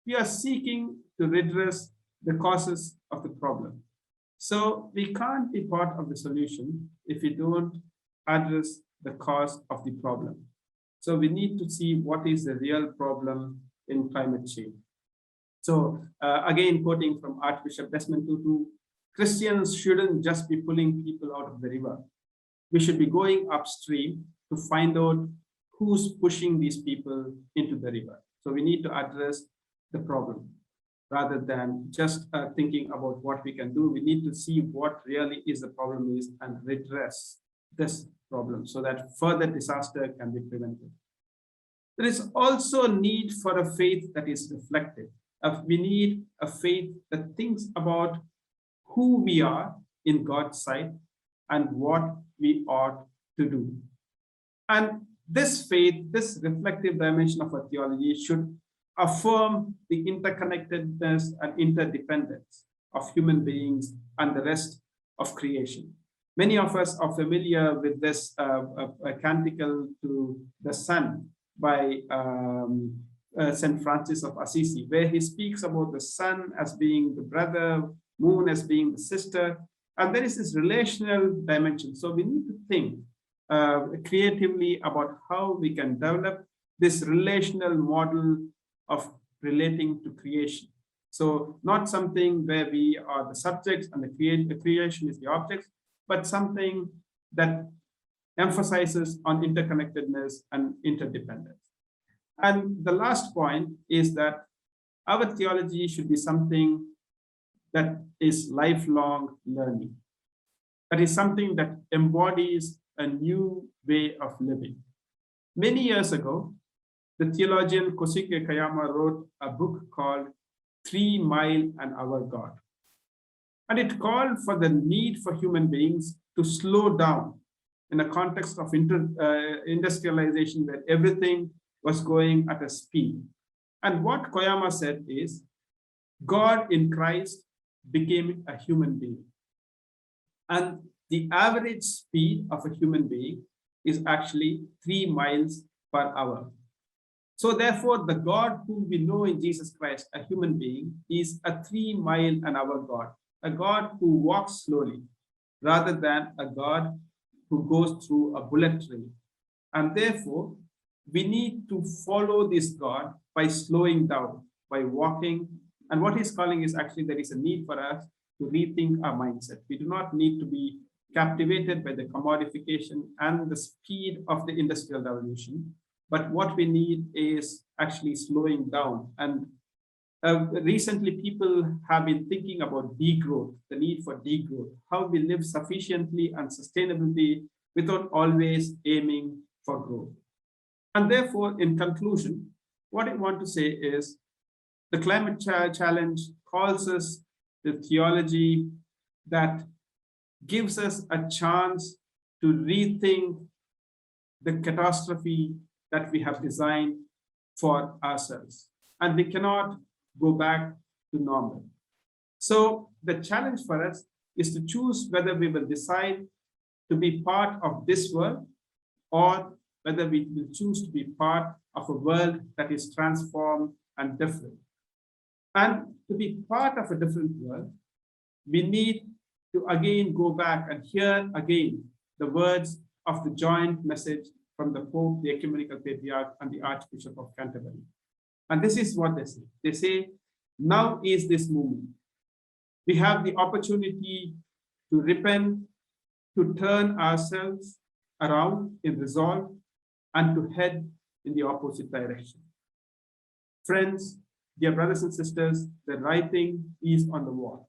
we are seeking to redress the causes of the problem. So we can't be part of the solution if we don't address the cause of the problem. So we need to see what is the real problem in climate change. So again, quoting from Archbishop Desmond Tutu, Christians shouldn't just be pulling people out of the river. We should be going upstream to find out who's pushing these people into the river. So we need to address the problem rather than just thinking about what we can do. We need to see what really is the problem is and redress this problem so that further disaster can be prevented. There is also a need for a faith that is reflective. We need a faith that thinks about who we are in God's sight and what we ought to do. And this faith, this reflective dimension of our theology should affirm the interconnectedness and interdependence of human beings and the rest of creation. Many of us are familiar with this canticle to the sun by St. Francis of Assisi, where he speaks about the sun as being the brother, moon as being the sister, and there is this relational dimension. So we need to think creatively about how we can develop this relational model of relating to creation. So not something where we are the subjects and the creation is the objects, but something that emphasizes on interconnectedness and interdependence. And the last point is that our theology should be something that is lifelong learning. That is something that embodies a new way of living. Many years ago, the theologian Kosuke Kayama wrote a book called 3 Mile an Hour God. And it called for the need for human beings to slow down in a context of industrialization where everything was going at a speed. And what Koyama said is, God in Christ became a human being. And the average speed of a human being is actually 3 miles per hour. So therefore, the God whom we know in Jesus Christ, a human being, is a 3 mile an hour God, a God who walks slowly, rather than a God who goes through a bullet train. And therefore, we need to follow this God by slowing down, by walking. And what he's calling is actually there is a need for us to rethink our mindset. We do not need to be captivated by the commodification and the speed of the industrial revolution. But what we need is actually slowing down. And recently, people have been thinking about degrowth, the need for degrowth, how we live sufficiently and sustainably without always aiming for growth. And therefore, in conclusion, what I want to say is the climate challenge calls us to theology that gives us a chance to rethink the catastrophe that we have designed for ourselves. And we cannot go back to normal. So the challenge for us is to choose whether we will decide to be part of this world or whether we will choose to be part of a world that is transformed and different. And to be part of a different world, we need to again go back and hear again the words of the joint message from the Pope, the Ecumenical Patriarch, and the Archbishop of Canterbury. And this is what they say. They say, now is this moment. We have the opportunity to repent, to turn ourselves around in resolve, and to head in the opposite direction. Friends, dear brothers and sisters, the writing is on the wall.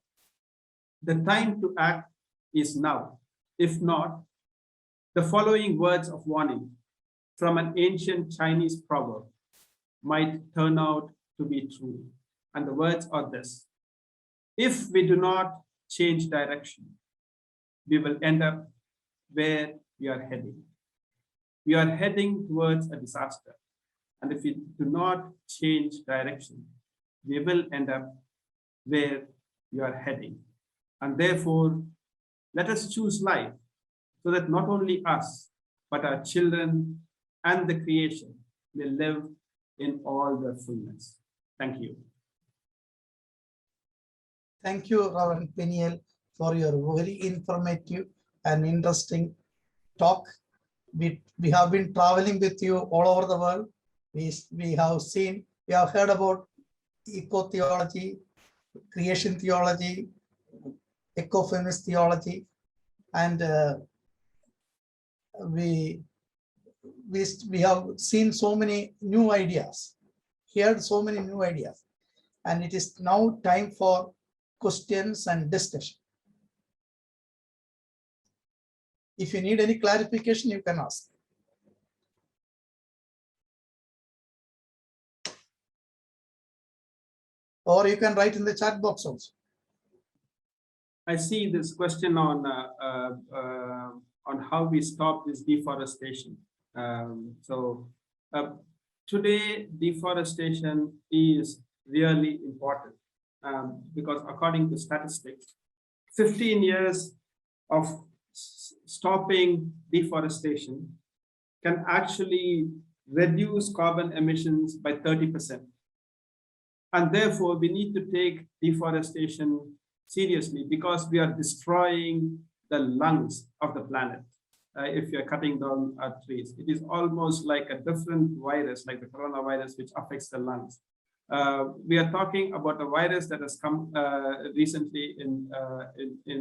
The time to act is now. If not, the following words of warning from an ancient Chinese proverb might turn out to be true. And the words are this: if we do not change direction, we will end up where we are heading. We are heading towards a disaster. And if we do not change direction, we will end up where we are heading. And therefore, let us choose life so that not only us, but our children and the creation will live in all their fullness. Thank you. Thank you, Reverend Peniel, for your very informative and interesting talk. we have been traveling with you all over the world. We have heard about eco-theology, creation theology, eco-feminist theology, and we have seen so many new ideas, heard so many new ideas, and it is now time for questions and discussion. If you need any clarification, you can ask. Or you can write in the chat box also. I see this question on how we stop this deforestation. Today, deforestation is really important because according to statistics, 15 years of stopping deforestation can actually reduce carbon emissions by 30%. And therefore, we need to take deforestation seriously because we are destroying the lungs of the planet. If you're cutting down our trees, it is almost like a different virus, like the coronavirus, which affects the lungs. We are talking about a virus that has come recently in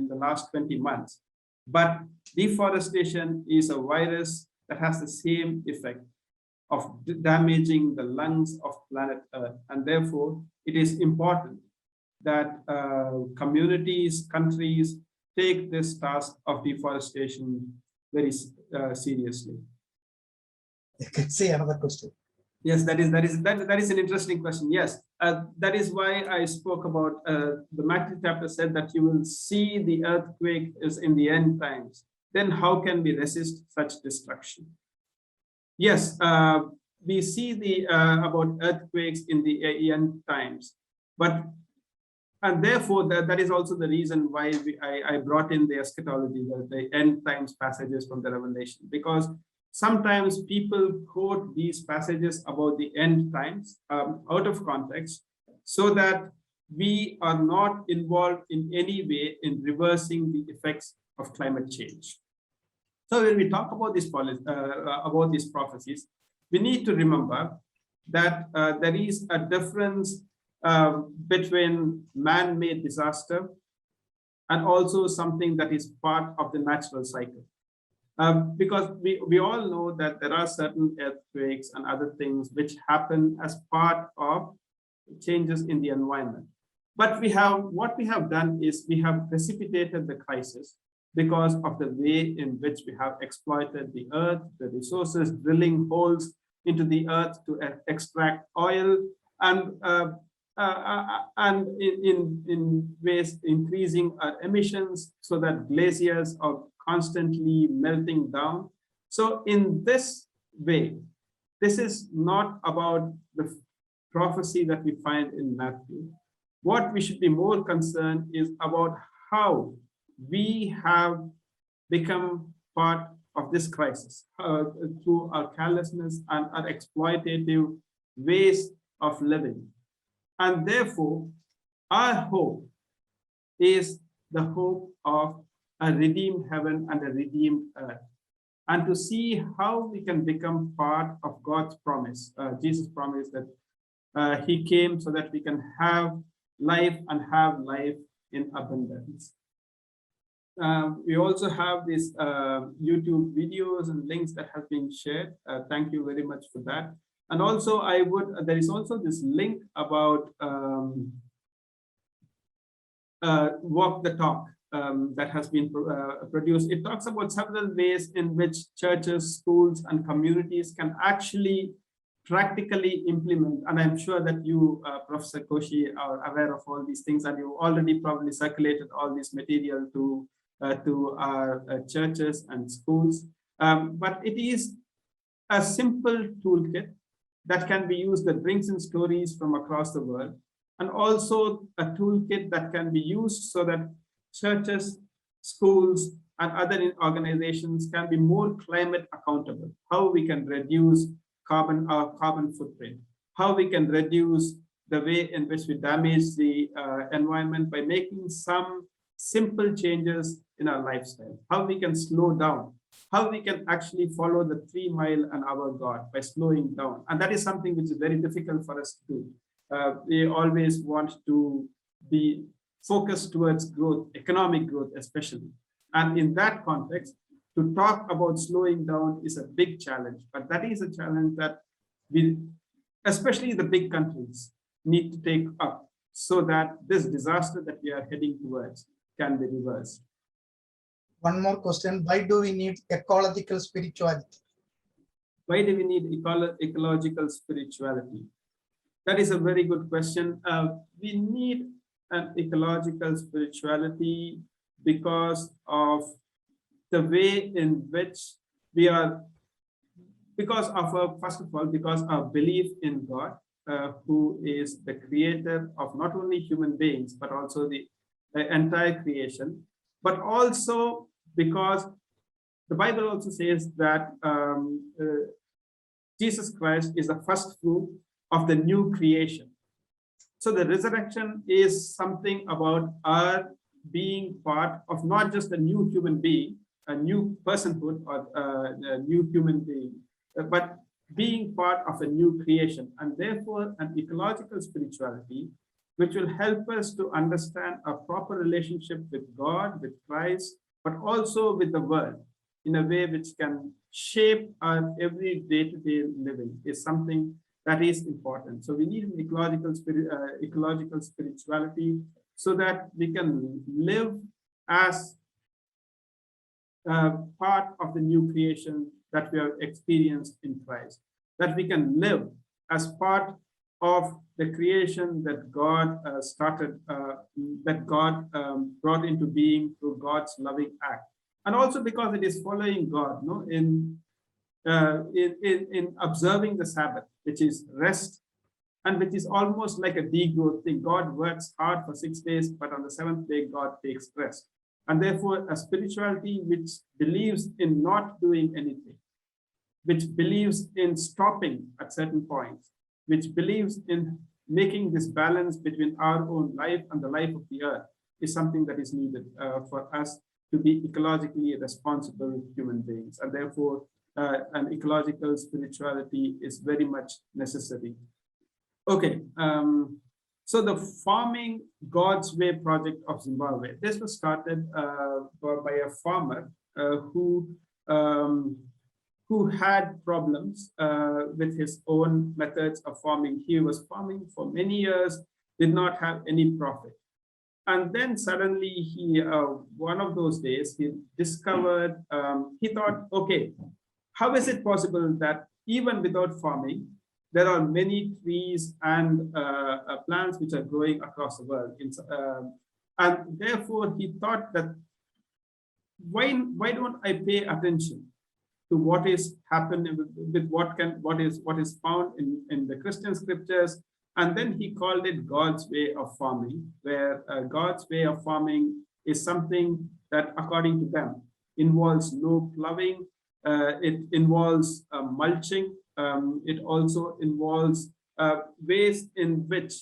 the last 20 months. But deforestation is a virus that has the same effect of damaging the lungs of planet Earth. And therefore, it is important that communities, countries take this task of deforestation very seriously. You can say another question. Yes, that is an interesting question. Yes, that is why I spoke about the Matthew chapter said that you will see the earthquake is in the end times. Then how can we resist such destruction? Yes, we see the about earthquakes in the end times, and therefore that is also the reason why I brought in the eschatology, the end times passages from the Revelation, because sometimes people quote these passages about the end times out of context, so that we are not involved in any way in reversing the effects of climate change. So when we talk about these prophecies, we need to remember that there is a difference between man-made disaster and also something that is part of the natural cycle. Because we all know that there are certain earthquakes and other things which happen as part of changes in the environment. But what we have done is we have precipitated the crisis because of the way in which we have exploited the earth, the resources, drilling holes into the earth to extract oil, and in ways increasing our emissions so that glaciers are constantly melting down. So in this way, this is not about the prophecy that we find in Matthew. What we should be more concerned is about how we have become part of this crisis through our carelessness and our exploitative ways of living. And therefore, our hope is the hope of a redeemed heaven and a redeemed earth, and to see how we can become part of God's promise. Jesus promised that he came so that we can have life and have life in abundance. We also have these YouTube videos and links that have been shared. Thank you very much for that. And also there is also this link about Walk the Talk that has been produced. It talks about several ways in which churches, schools, and communities can actually practically implement. And I'm sure that you, Professor Koshi, are aware of all these things, and you already probably circulated all this material to our churches and schools. But it is a simple toolkit that can be used, that brings in stories from across the world, and also a toolkit that can be used so that churches, schools, and other organizations can be more climate accountable. How we can reduce our carbon footprint, how we can reduce the way in which we damage the environment by making some simple changes in our lifestyle, how we can slow down how we can actually follow the 3 mile an hour God by slowing down. And that is something which is very difficult for us to do. We always want to be focused towards growth, economic growth especially. And in that context, to talk about slowing down is a big challenge, but that is a challenge that we, especially the big countries, need to take up so that this disaster that we are heading towards can be reversed. One more question. Why do we need ecological spirituality? Why do we need ecological spirituality? That is a very good question. We need an ecological spirituality because of the way in which we are, because of our, first of all, because our belief in God, who is the creator of not only human beings, but also the entire creation, but also because the Bible also says that Jesus Christ is the first fruit of the new creation. So the resurrection is something about our being part of not just a new human being, a new personhood or a new human being, but being part of a new creation, and therefore an ecological spirituality, which will help us to understand a proper relationship with God, with Christ, but also with the world in a way which can shape our every day-to-day living, is something that is important. So we need an ecological spirituality so that we can live as part of the new creation that we have experienced in Christ, that we can live as part of the creation that God started, that God brought into being through God's loving act. And also because it is following God, no, in observing the Sabbath, which is rest, and which is almost like a degrowth thing. God works hard for 6 days, but on the 7th day, God takes rest. And therefore, a spirituality which believes in not doing anything, which believes in stopping at certain points, which believes in making this balance between our own life and the life of the earth, is something that is needed for us to be ecologically responsible human beings. And therefore, an ecological spirituality is very much necessary. Okay, so the Farming God's Way project of Zimbabwe, this was started by a farmer who had problems with his own methods of farming. He was farming for many years, did not have any profit. And then suddenly he, one of those days, he discovered, he thought, okay, how is it possible that even without farming, there are many trees and plants which are growing across the world? And therefore he thought that, why don't I pay attention to what is happening with what is found in the Christian scriptures? And then he called it God's way of farming, where God's way of farming is something that, according to them, involves no plowing, it involves mulching, it also involves ways in which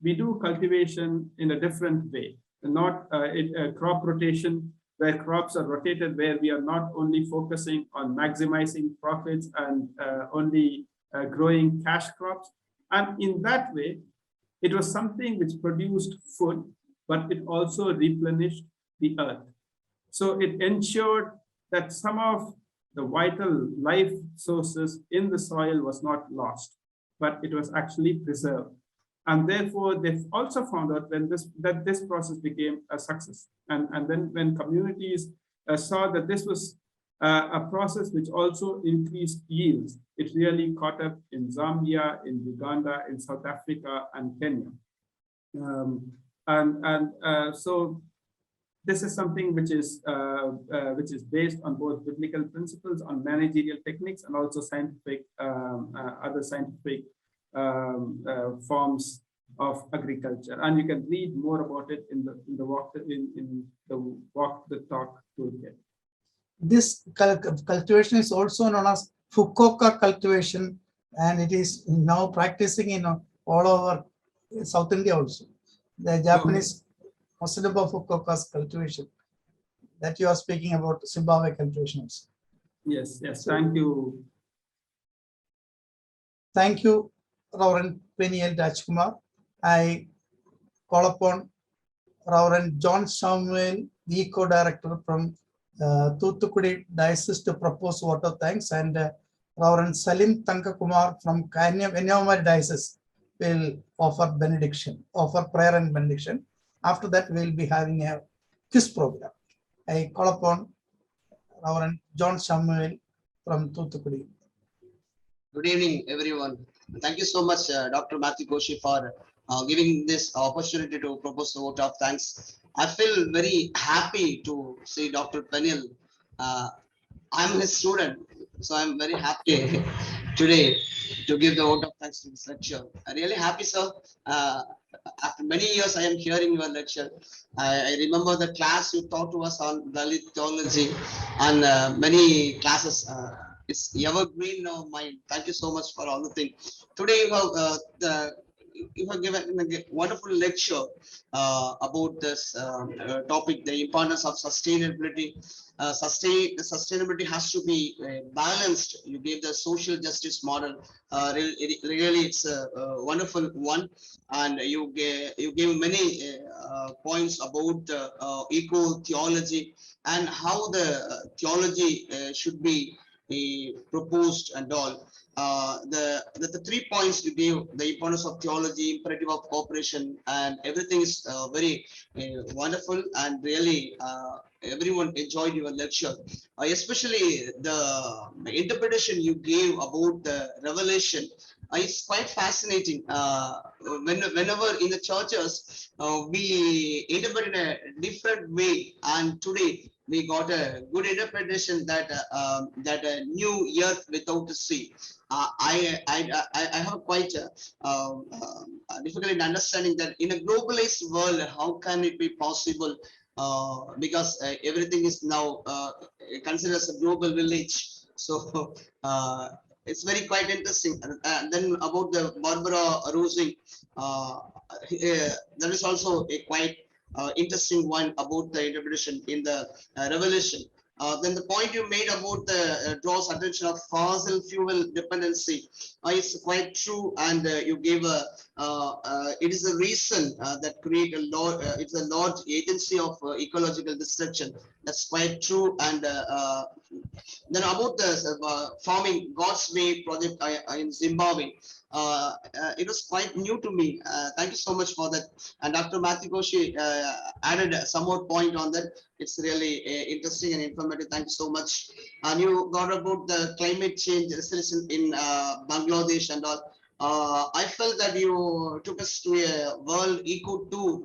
we do cultivation in a different way, not crop rotation, where crops are rotated, where we are not only focusing on maximizing profits and only growing cash crops. And in that way, it was something which produced food, but it also replenished the earth. So it ensured that some of the vital life sources in the soil was not lost, but it was actually preserved. And therefore, they've also found out that this process became a success. And then when communities saw that this was a process which also increased yields, it really caught up in Zambia, in Uganda, in South Africa, and Kenya. So this is something which is based on both biblical principles, on managerial techniques, and also scientific other scientific forms of agriculture. And you can read more about it in the walk the talk toolkit. This cultivation is also known as Fukuoka cultivation, and it is now practicing in all over South India also. The Japanese Masudaba Fukuoka's cultivation that you are speaking about, Zimbabwe cultivation also. Yes, yes, thank you. Thank you, Reverend Peniel Rajkumar. I call upon Reverend John Samuel, the co-director from Thuthukudi Diocese, to propose vote of thanks, and Reverend Salim Tankakumar from Kanyakumari Diocese will offer prayer and benediction. After that, we will be having a quiz program. I call upon Reverend John Samuel from Thuthukudi. Good evening, everyone. Thank you so much, Dr. Matthew Koshi, for giving this opportunity to propose a vote of thanks. I feel very happy to see Dr. Peniel. I'm his student, so I'm very happy today to give the vote of thanks to this lecture. I'm really happy, sir. After many years, I am hearing your lecture. I remember the class you taught to us on Dalit theology and many classes. It's evergreen of mine. Thank you so much for all the things. Today you have given a wonderful lecture about this topic, the importance of sustainability. Sustainability has to be balanced. You gave the social justice model. Really, it's a wonderful one, and you gave many points about eco theology and how the theology should be proposed and all. The 3 points you gave, the importance of theology, imperative of cooperation, and everything is very wonderful, and really everyone enjoyed your lecture, especially the interpretation you gave about the revelation. It's quite fascinating. Whenever in the churches we interpret in a different way, and today we got a good interpretation that that a new earth without a sea. I have quite difficulty in understanding that in a globalized world, how can it be possible? Because everything is now considered as a global village. So it's very quite interesting. Then about the Barbara Rosing, there is also a quite interesting one about the interpretation in the Revelation. Then the point you made about the draws attention of fossil fuel dependency is quite true, and you gave a it is a reason that create a large it's a large agency of ecological destruction. That's quite true. And then about the farming God's Way project in Zimbabwe, it was quite new to me. Thank you so much for that. And Dr. Matthew Koshi added some more point on that. It's really interesting and informative. Thank you so much. And you got about the climate change resolution in Bangladesh and all. I felt that you took us to a world eco tour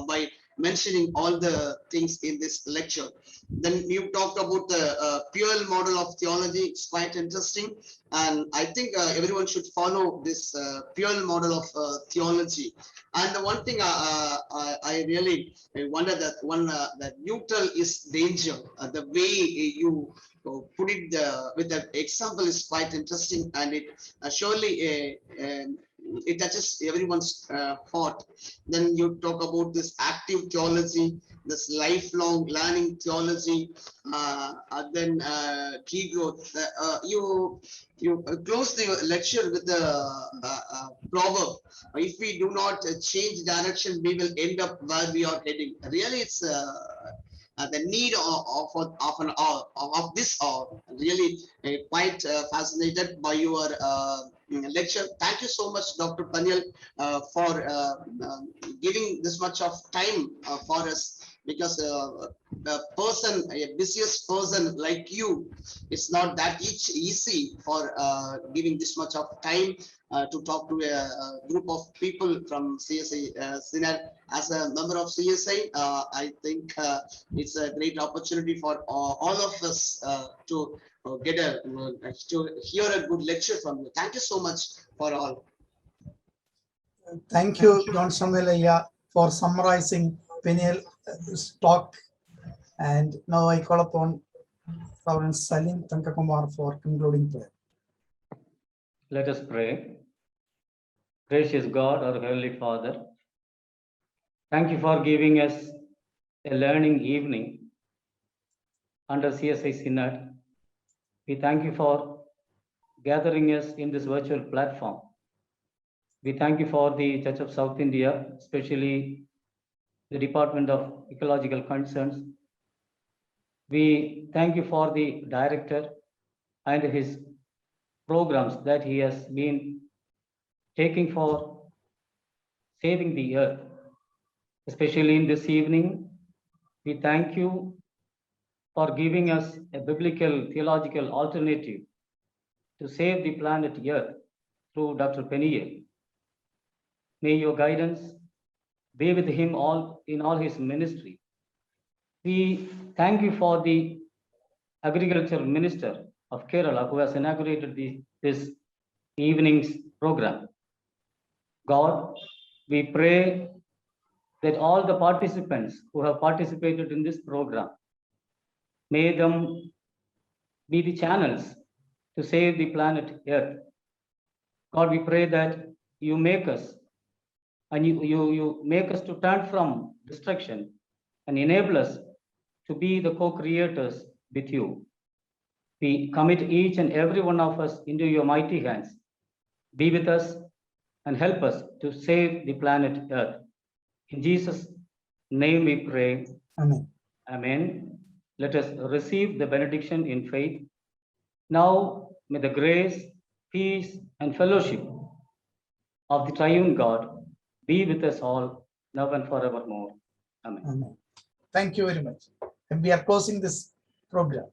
by mentioning all the things in this lecture. Then you talked about the Puel model of theology. It's quite interesting, and I think everyone should follow this Puel model of theology. And the one thing I really wonder that that neutral is danger. The way you put it with that example is quite interesting, and it surely it touches everyone's heart. Then you talk about this active theology, this lifelong learning theology, then key growth. You close the lecture with the proverb: if we do not change direction, we will end up where we are heading. Really, it's the need of this hour. Really quite fascinated by your lecture. Thank you so much, Dr. Peniel, for giving this much of time for us, because a busiest person like you, it's not that easy for giving this much of time to talk to a group of people from CSI Synod. As a member of CSI, I think it's a great opportunity for all of us to get to hear a good lecture from you. Thank you so much for all. Thank you, John Samuel Ayya, for summarizing Peniel's talk. And now I call upon Reverend Salim Tankakumar for concluding prayer. Let us pray. Gracious God, our Heavenly Father, thank you for giving us a learning evening under CSI Synod. We thank you for gathering us in this virtual platform. We thank you for the Church of South India, especially the Department of Ecological Concerns. We thank you for the director and his programs that he has been taking for saving the earth. Especially in this evening, we thank you for giving us a biblical theological alternative to save the planet Earth through Dr. Peniel. May your guidance be with him in all his ministry. We thank you for the Agriculture Minister of Kerala who has inaugurated this evening's program. God, we pray that all the participants who have participated in this program, may them be the channels to save the planet Earth. God, we pray that you make us and you make us to turn from destruction and enable us to be the co-creators with you. We commit each and every one of us into your mighty hands. Be with us and help us to save the planet Earth. In Jesus' name we pray. Amen. Amen. Let us receive the benediction in faith. Now, may the grace, peace, and fellowship of the triune God be with us all, now and forevermore. Amen. Amen. Thank you very much. And we are closing this program.